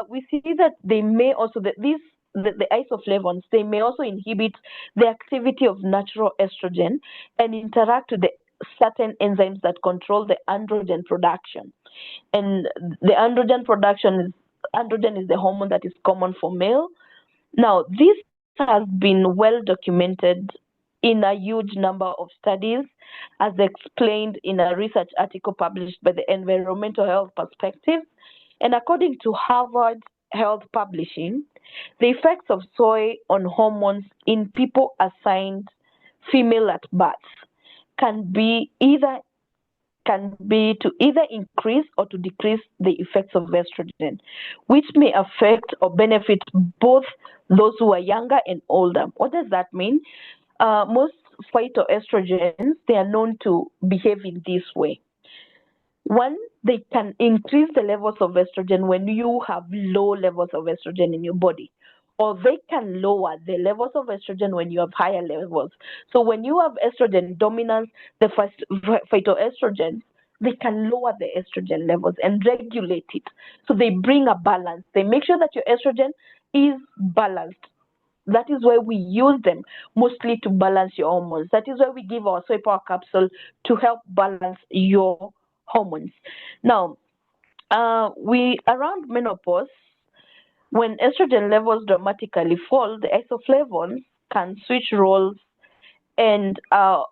we see that they may also, the isoflavones, they may also inhibit the activity of natural estrogen and interact with the certain enzymes that control the androgen production. And the androgen is the hormone that is common for male. Now, this has been well documented in a huge number of studies, as explained in a research article published by the Environmental Health Perspectives. And according to Harvard Health Publishing, the effects of soy on hormones in people assigned female at birth can be to either increase or to decrease the effects of estrogen, which may affect or benefit both those who are younger and older. What does that mean? Most phytoestrogens, they are known to behave in this way. One, they can increase the levels of estrogen when you have low levels of estrogen in your body, or they can lower the levels of estrogen when you have higher levels. So when you have estrogen dominance, the first phytoestrogens, they can lower the estrogen levels and regulate it. So they bring a balance. They make sure that your estrogen is balanced. That is why we use them mostly to balance your hormones. That is why we give our soy power capsule to help balance your hormones. Now, we around menopause, when estrogen levels dramatically fall, the isoflavones can switch roles and are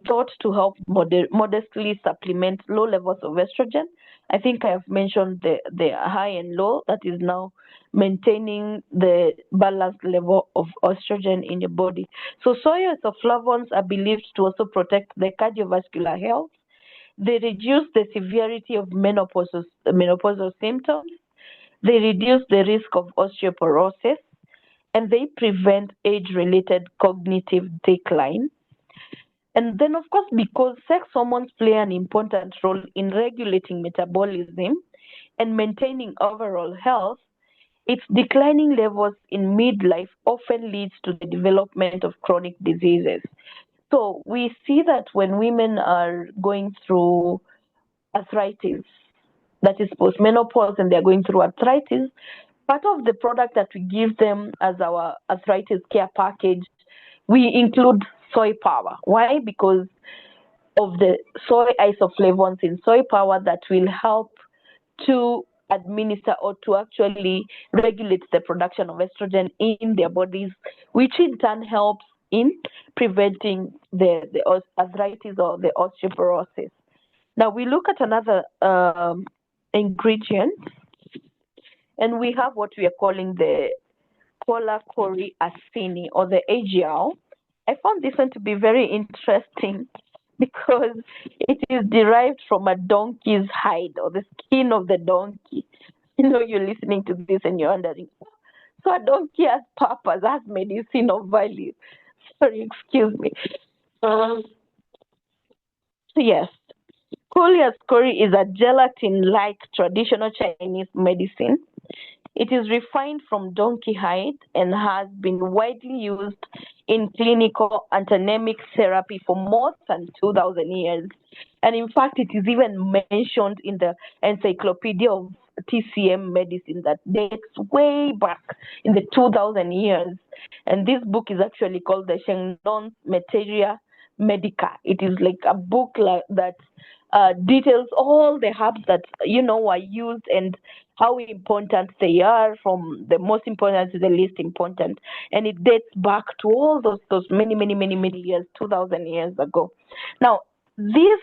thought to help modestly supplement low levels of estrogen. I think I have mentioned the high and low, that is now maintaining the balanced level of estrogen in your body. So soy isoflavones are believed to also protect the cardiovascular health. They reduce the severity of menopausal symptoms. They reduce the risk of osteoporosis, and they prevent age-related cognitive decline. And then, of course, because sex hormones play an important role in regulating metabolism and maintaining overall health, its declining levels in midlife often leads to the development of chronic diseases. So we see that when women are going through arthritis, that is postmenopause, and they're going through arthritis, part of the product that we give them as our arthritis care package, we include soy power. Why? Because of the soy isoflavones in soy power that will help to administer or to actually regulate the production of estrogen in their bodies, which in turn helps in preventing the arthritis or the osteoporosis. Now we look at another ingredient, and we have what we are calling the Cola Cori Asini or the AGL. I found this one to be very interesting because it is derived from a donkey's hide or the skin of the donkey. You're listening to this and you're wondering, so a donkey has purpose, has medicinal value. Sorry, excuse me. Um, yes, Coleus cori is a gelatin-like traditional Chinese medicine. It is refined from donkey hide and has been widely used in clinical antianemic therapy for more than 2,000 years. And in fact, it is even mentioned in the Encyclopedia of TCM Medicine that dates way back in the 2,000 years. And this book is actually called the Shengnon's Materia Medica. It is like a book that details all the herbs that are used and how important they are, from the most important to the least important, and it dates back to all those many years, 2,000 years ago. Now, this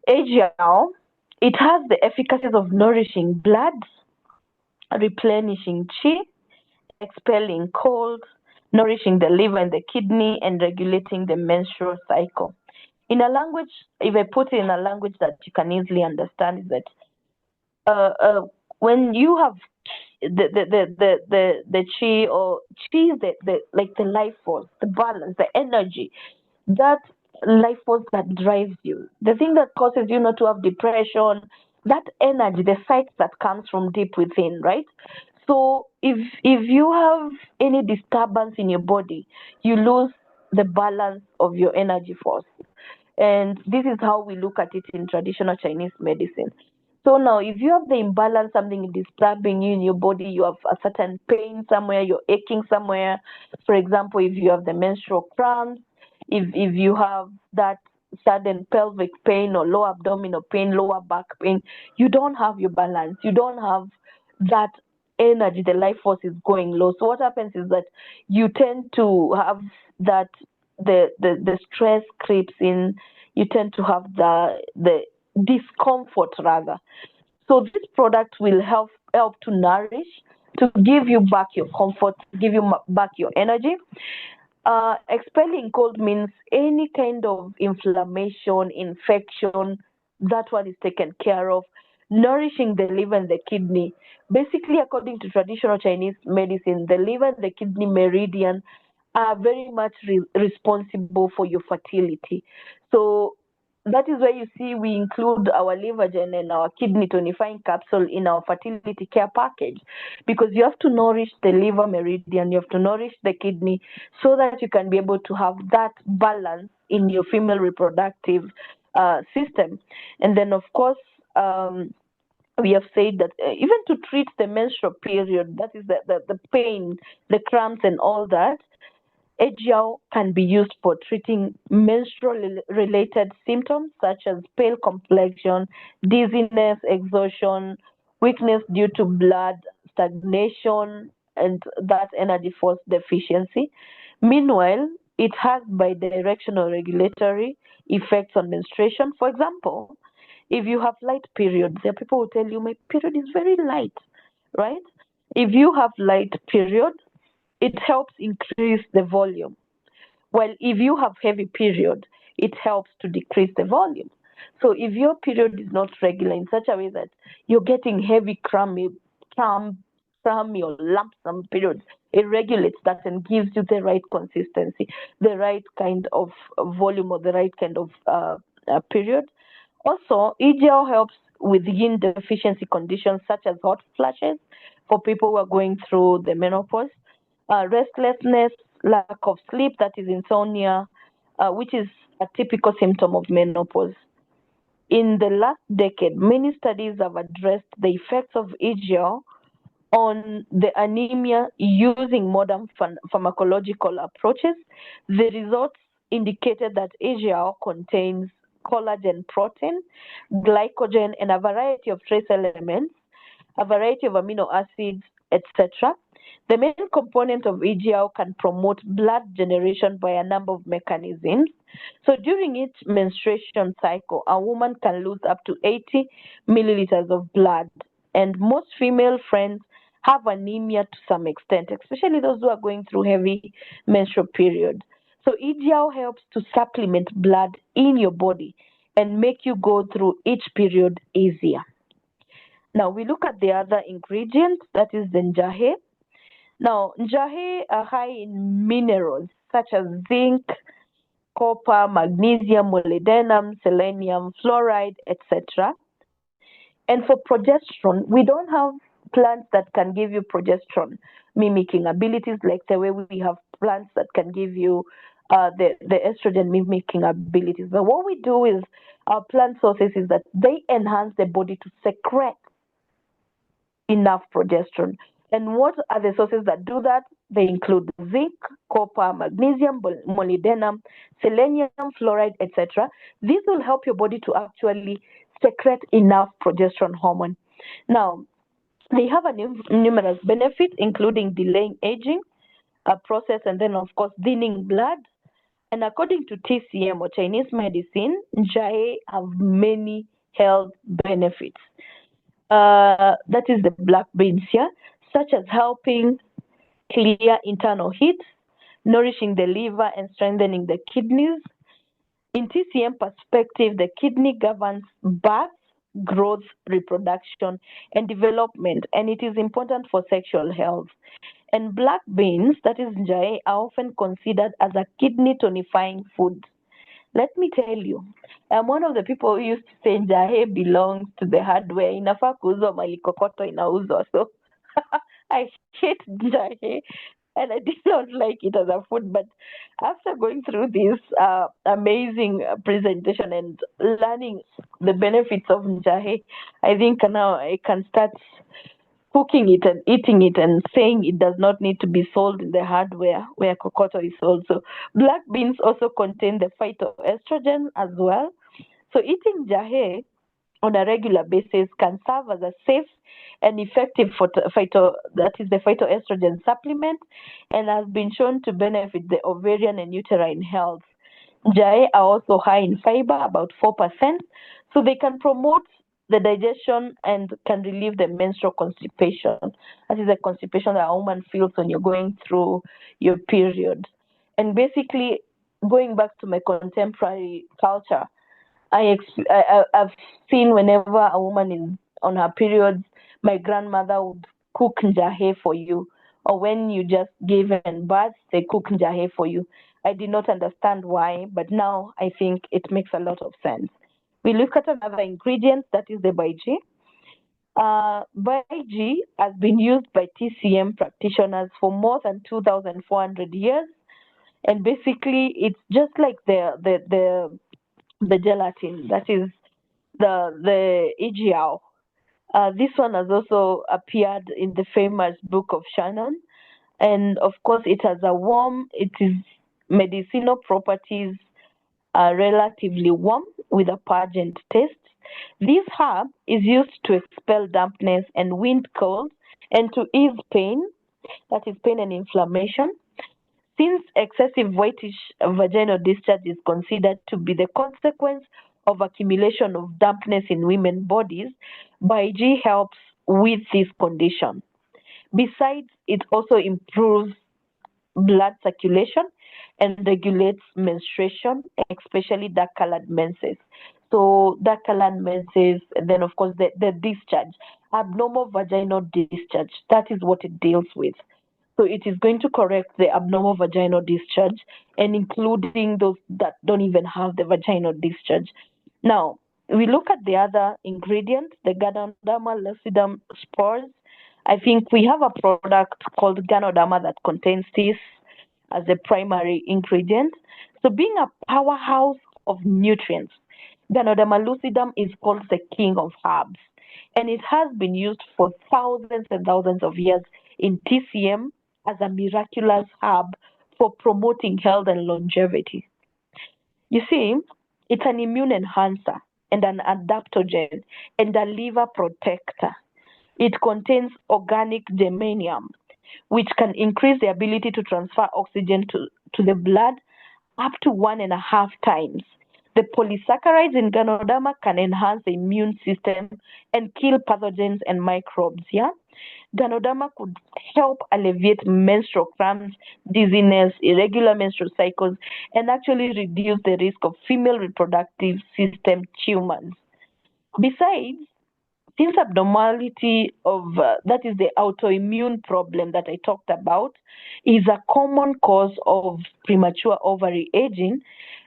AGL, it has the efficacies of nourishing blood, replenishing qi, expelling cold, nourishing the liver and the kidney, and regulating the menstrual cycle. In a language, if I put it in a language that you can easily understand, is that when you have the chi, or chi is the like the life force, the balance, the energy, that life force that drives you, the thing that causes you not to have depression, that energy, the sight that comes from deep within, right? So if you have any disturbance in your body, you lose the balance of your energy force. And this is how we look at it in traditional Chinese medicine. So now, if you have the imbalance, something disturbing you in your body, you have a certain pain somewhere, you're aching somewhere. For example, if you have the menstrual cramps, if you have that sudden pelvic pain or lower abdominal pain, lower back pain, you don't have your balance. You don't have that energy. The life force is going low. So what happens is that you tend to have that the stress creeps in. You tend to have the discomfort rather. So this product will help to nourish, to give you back your comfort, give you back your energy. Expelling cold means any kind of inflammation, infection, that one is taken care of. Nourishing the liver and the kidney. Basically, according to traditional Chinese medicine, the liver and the kidney meridian are very much responsible for your fertility. So that is why you see we include our liver gen and our kidney tonifying capsule in our fertility care package, because you have to nourish the liver meridian, you have to nourish the kidney, so that you can be able to have that balance in your female reproductive system. And then, of course, we have said that even to treat the menstrual period, that is the pain, the cramps, and all that, AGL can be used for treating menstrual related symptoms such as pale complexion, dizziness, exhaustion, weakness due to blood stagnation, and that energy force deficiency. Meanwhile, it has bidirectional regulatory effects on menstruation. For example, if you have light periods, there are people who tell you, my period is very light, right? If you have light period, it helps increase the volume. While if you have heavy period, it helps to decrease the volume. So if your period is not regular in such a way that you're getting heavy crummy or lump sum periods, it regulates that and gives you the right consistency, the right kind of volume, or the right kind of period. Also, EGL helps with yin deficiency conditions such as hot flashes for people who are going through the menopause, restlessness, lack of sleep, that is insomnia, which is a typical symptom of menopause. In the last decade, many studies have addressed the effects of EGL on the anemia using modern pharmacological approaches. The results indicated that EGL contains collagen protein, glycogen, and a variety of trace elements, a variety of amino acids, etc. The main component of EGL can promote blood generation by a number of mechanisms. So during each menstruation cycle, a woman can lose up to 80 milliliters of blood. and most female friends have anemia to some extent, especially those who are going through heavy menstrual periods. So Ijiao helps to supplement blood in your body and make you go through each period easier. Now we look at the other ingredient, that is the njahe. Now njahe are high in minerals such as zinc, copper, magnesium, molybdenum, selenium, fluoride, etc. And for progesterone, we don't have plants that can give you progesterone mimicking abilities like the way we have plants that can give you the estrogen mimicking abilities. But what we do is our plant sources is that they enhance the body to secrete enough progesterone. And what are the sources that do that? They include zinc, copper, magnesium, molybdenum, selenium, fluoride, etc. These will help your body to actually secrete enough progesterone hormone. Now, they have a numerous benefits, including delaying aging, a process, and then, of course, thinning blood. And according to TCM or Chinese medicine, Njae have many health benefits. That is the black beans here, such as helping clear internal heat, nourishing the liver and strengthening the kidneys. In TCM perspective, the kidney governs birth, growth, reproduction, and development, and it is important for sexual health. And black beans, that is njae, are often considered as a kidney tonifying food. Let me tell you, I'm one of the people who used to say njahe belongs to the hardware. Inafaa kuuzwa mali kokoto inauzwa. So I hate njahe and I did not like it as a food. But after going through this amazing presentation and learning the benefits of njahe, I think now I can start cooking it and eating it and saying it does not need to be sold in the hardware where cocoa is sold. So black beans also contain the phytoestrogen as well. So eating jahe on a regular basis can serve as a safe and effective that is the phytoestrogen supplement, and has been shown to benefit the ovarian and uterine health. Jae are also high in fiber, about 4%, so they can promote the digestion and can relieve the menstrual constipation. That is the constipation that a woman feels when you're going through your period. And basically, going back to my contemporary culture, I've seen whenever a woman is on her periods, my grandmother would cook njahe for you. Or when you just gave birth, they cook njahe for you. I did not understand why, but now I think it makes a lot of sense. We look at another ingredient, that is the baiji. Baiji has been used by TCM practitioners for more than 2,400 years, and basically it's just like the gelatin, that is the Ijiao. This one has also appeared in the famous Book of Shannon, and of course it has a warm. It is medicinal properties are relatively warm with a pungent taste. This herb is used to expel dampness and wind colds and to ease pain, that is pain and inflammation. Since excessive whitish vaginal discharge is considered to be the consequence of accumulation of dampness in women's bodies, Baiji helps with this condition. Besides, it also improves blood circulation and regulates menstruation, especially dark colored menses. So dark colored menses, and then of course the discharge, abnormal vaginal discharge, that is what it deals with. So it is going to correct the abnormal vaginal discharge and including those that don't even have the vaginal discharge. Now, we look at the other ingredient, the Ganoderma lucidum spores. I think we have a product called Ganoderma that contains this as a primary ingredient. So being a powerhouse of nutrients, Ganoderma lucidum is called the king of herbs. And it has been used for thousands and thousands of years in TCM as a miraculous herb for promoting health and longevity. You see, it's an immune enhancer and an adaptogen and a liver protector. It contains organic germanium, which can increase the ability to transfer oxygen to the blood up to 1.5 times. The polysaccharides in Ganoderma can enhance the immune system and kill pathogens and microbes. Yeah, Ganoderma could help alleviate menstrual cramps, dizziness, irregular menstrual cycles, and actually reduce the risk of female reproductive system tumors. Besides, since abnormality of that is the autoimmune problem that I talked about is a common cause of premature ovary aging,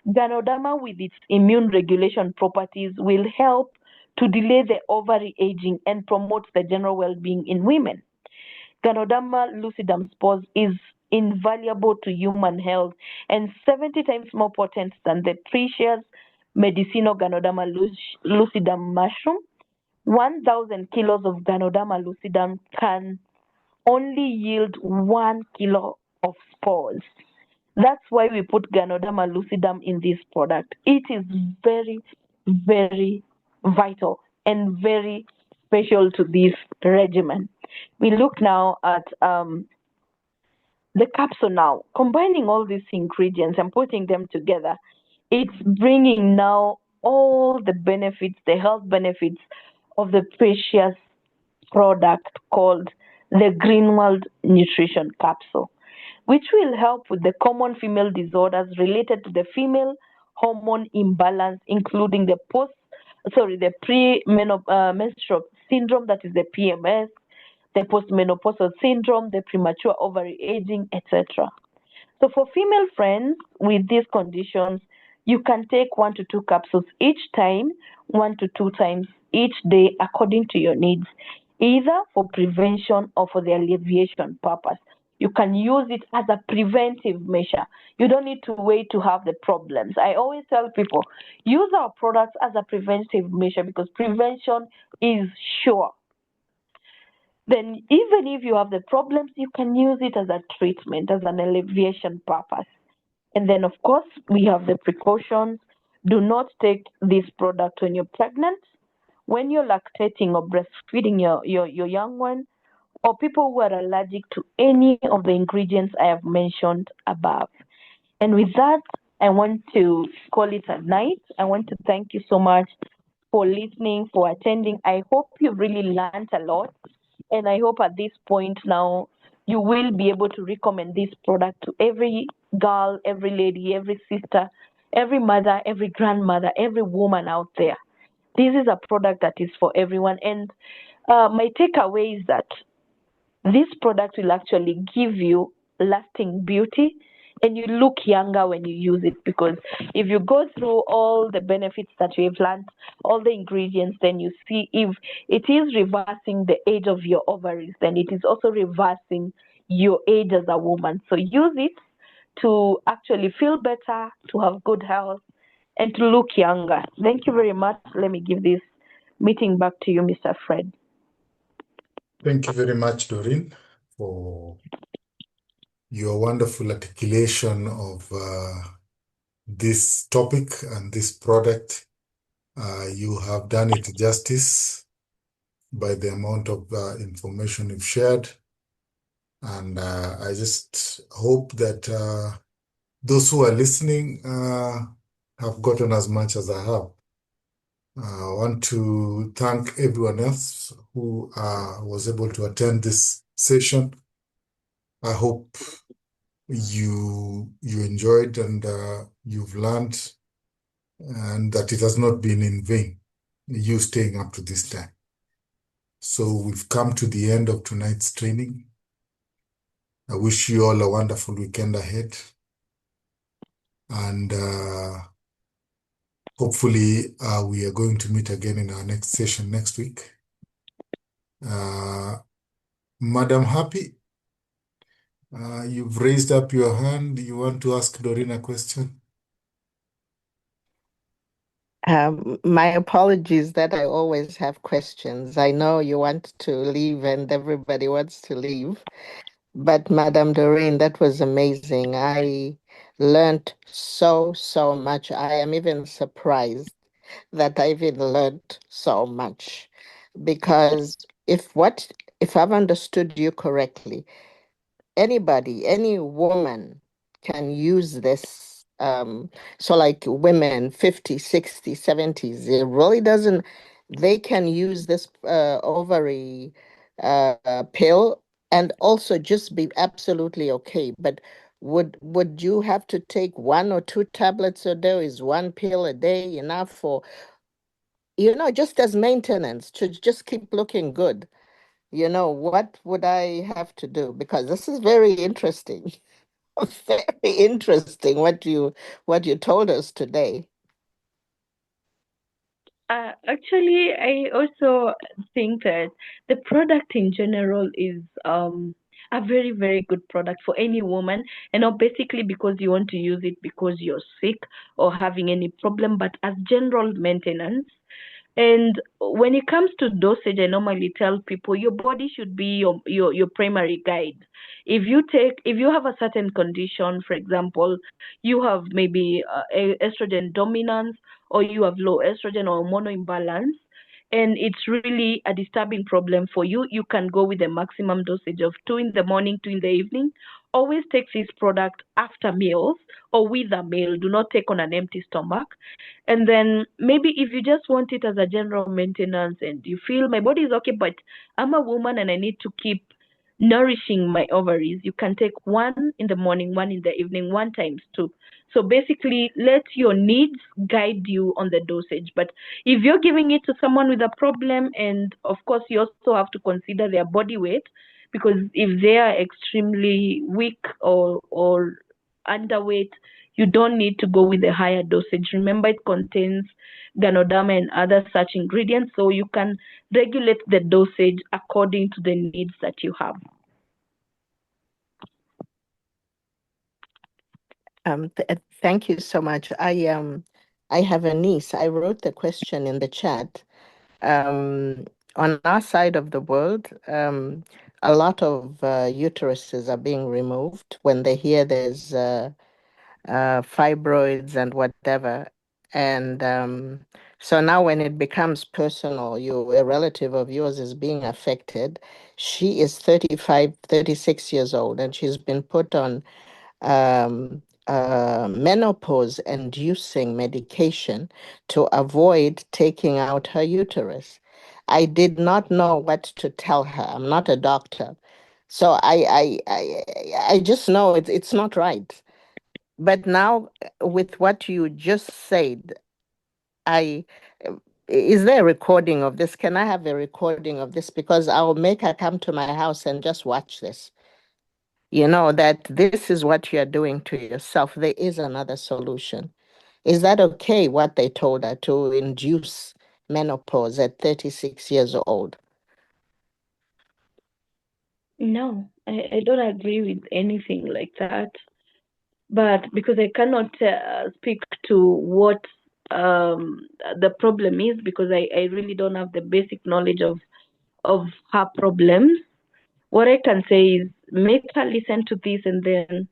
Ganoderma with its immune regulation properties will help to delay the ovary aging and promote the general well-being in women. Ganoderma lucidum spores is invaluable to human health and 70 times more potent than the precious medicinal Ganoderma lucidum mushroom. 1,000 kilos of Ganoderma lucidum can only yield 1 kilo of spores. That's why we put Ganoderma lucidum in this product. It is very, very vital and very special to this regimen. We look now at the capsule now, combining all these ingredients and putting them together. It's bringing now all the benefits, the health benefits of the precious product called the Greenwald Nutrition Capsule, which will help with the common female disorders related to the female hormone imbalance, including the premenstrual syndrome, that is the PMS, the postmenopausal syndrome, the premature ovary aging, etc. So for female friends with these conditions, you can take 1 to 2 capsules each time, 1 to 2 times each day according to your needs, either for prevention or for the alleviation purpose. You can use it as a preventive measure. You don't need to wait to have the problems. I always tell people, use our products as a preventive measure because prevention is sure. Then even if you have the problems, you can use it as a treatment, as an alleviation purpose. And then, of course, we have the precautions. Do not take this product when you're pregnant, when you're lactating or breastfeeding your young one, or people who are allergic to any of the ingredients I have mentioned above. And with that, I want to call it a night. I want to thank you so much for listening, for attending. I hope you've really learned a lot. And I hope at this point now you will be able to recommend this product to every girl, every lady, every sister, every mother, every grandmother, every woman out there. This is a product that is for everyone. And my takeaway is that this product will actually give you lasting beauty and you look younger when you use it, because if you go through all the benefits that we've learned, all the ingredients, then you see if it is reversing the age of your ovaries, then it is also reversing your age as a woman. So use it to actually feel better, to have good health, and to look younger. Thank you very much. Let me give this meeting back to you, Mr. Fred. Thank you very much, Doreen, for your wonderful articulation of this topic and this product. You have done it justice by the amount of information you've shared. And I just hope that those who are listening have gotten as much as I have. I want to thank everyone else who was able to attend this session. I hope you enjoyed and you've learned, and that it has not been in vain, you staying up to this time. So we've come to the end of tonight's training. I wish you all a wonderful weekend ahead. And hopefully we are going to meet again in our next session next week. Madam Happy, you've raised up your hand. You want to ask Doreen a question? My apologies that I always have questions. I know you want to leave and everybody wants to leave. But Madam Doreen, that was amazing. I learned so much. I am even surprised that I even learned so much. Because if I've understood you correctly, anybody, any woman can use this So like women 50, 60, 70s, it really doesn't, they can use this ovary pill and also just be absolutely okay. But would you have to take 1 or 2 tablets a day? Is one pill a day enough for, just as maintenance to just keep looking good? What would I have to do? Because this is very interesting. Very interesting what you told us today. Actually, I also think that the product in general is a very, very good product for any woman, and not basically because you want to use it because you're sick or having any problem, but as general maintenance. And when it comes to dosage, I normally tell people your body should be your primary guide. If you have a certain condition, for example, you have maybe estrogen dominance, or you have low estrogen or hormonal imbalance, and it's really a disturbing problem for you, you can go with a maximum dosage of 2 in the morning, 2 in the evening. Always take this product after meals or with a meal. Do not take on an empty stomach. And then maybe if you just want it as a general maintenance and you feel my body is okay, but I'm a woman and I need to keep nourishing my ovaries, you can take 1 in the morning, 1 in the evening, 1 times 2. So basically, let your needs guide you on the dosage. But if you're giving it to someone with a problem, and of course, you also have to consider their body weight, because if they are extremely weak or underweight, you don't need to go with a higher dosage. Remember, it contains ganoderma and other such ingredients, so you can regulate the dosage according to the needs that you have. Thank you so much. I have a niece. I wrote the question in the chat. On our side of the world, a lot of uteruses are being removed when they hear there's fibroids and whatever. And so now when it becomes personal, a relative of yours is being affected. She is 35, 36 years old, and she's been put on menopause-inducing medication to avoid taking out her uterus. I did not know what to tell her. I'm not a doctor. So I just know it's not right. But now, with what you just said, I is there a recording of this? Can I have a recording of this? Because I'll make her come to my house and just watch this. That this is what you're doing to yourself. There is another solution. Is that okay, what they told her, to induce menopause at 36 years old? No, I don't agree with anything like that. But because I cannot speak to what the problem is, because I really don't have the basic knowledge of her problems. What I can say is make her listen to this, and then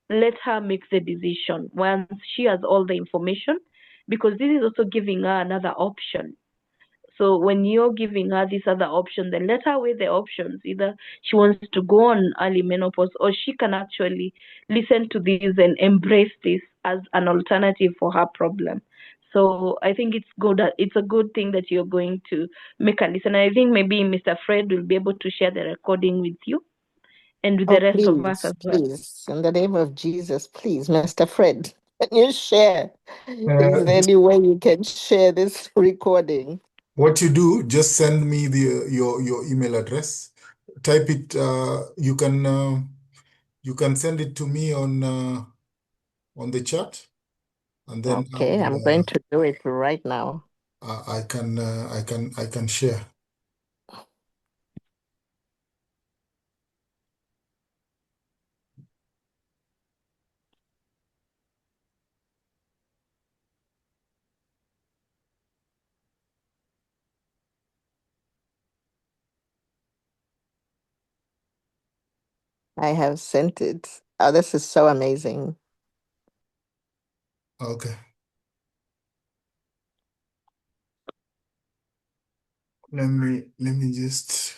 let her make the decision once she has all the information, because this is also giving her another option. So when you're giving her this other option, then let her weigh the options. Either she wants to go on early menopause, or she can actually listen to this and embrace this as an alternative for her problem. So I think it's good. It's a good thing that you're going to make her listen. I think maybe Mr. Fred will be able to share the recording with you and with the Oh, rest of us please, as well. please, in the name of Jesus, please, Mr. Fred, can you share? Is there Just any way you can share this recording? what you do, just send me your email address. Type it. You can send it to me on the chat, and then Okay, I'm going to do it right now. I can share. I have sent it. Oh, this is so amazing. Okay. Let me just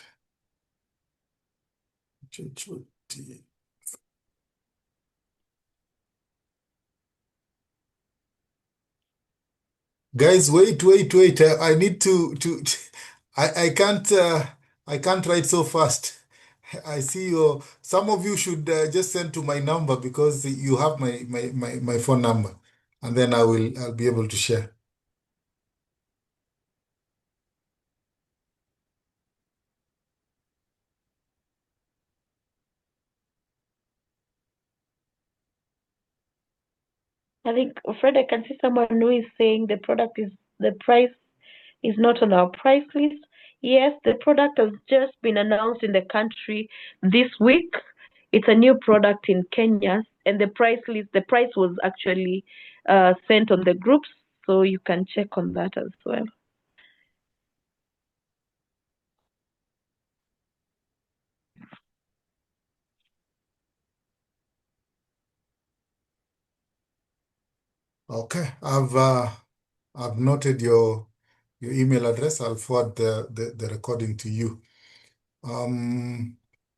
change what the Guys, wait. I need to I can't write so fast. I see you. Some of you should just send to my number because you have my phone number, and then I'll be able to share. I think, Fred, I can see someone who is saying the price is not on our price list. Yes, the product has just been announced in the country this week. It's a new product in Kenya, and the price was actually sent on the groups, so you can check on that as well. Okay, I've noted your email address. I'll forward the recording to you.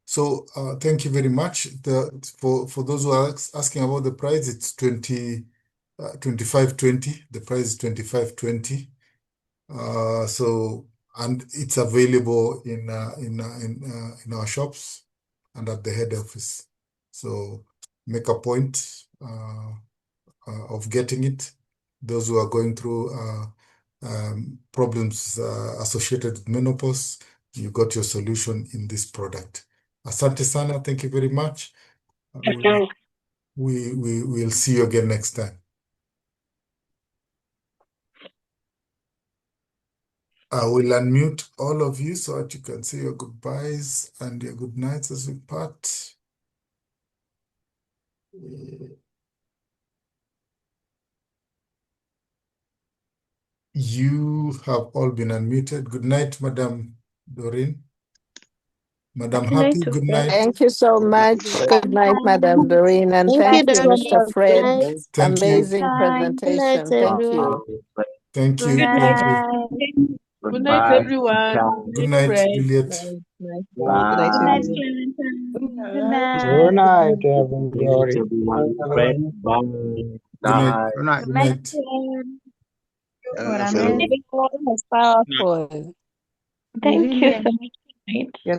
So thank you very much. For those who are asking about the price, it's 25.20. The price is 25.20. So and it's available in our shops and at the head office. So make a point of getting it. Those who are going through problems associated with menopause, you got your solution in this product. Asante sana, thank you very much. We'll see you again next time. I will unmute all of you so that you can say your goodbyes and your good nights as we part. You have all been unmuted. Good night, Madam Doreen. Madam Happy, good night. Thank you so much. Good night, Madam Doreen, and Thank thank you, you, Mr. Doreen. Fred. Thank you. Amazing Good night, presentation. Thank you. Thank you. Good Thank you. night. Good night, everyone. Good night, Fred. Juliet. Night. Good night, Bye. Clementine. Good Good night. Good night. night, everybody. Good night. Good night. Good night. What amazing. was powerful. Thank you Really so much.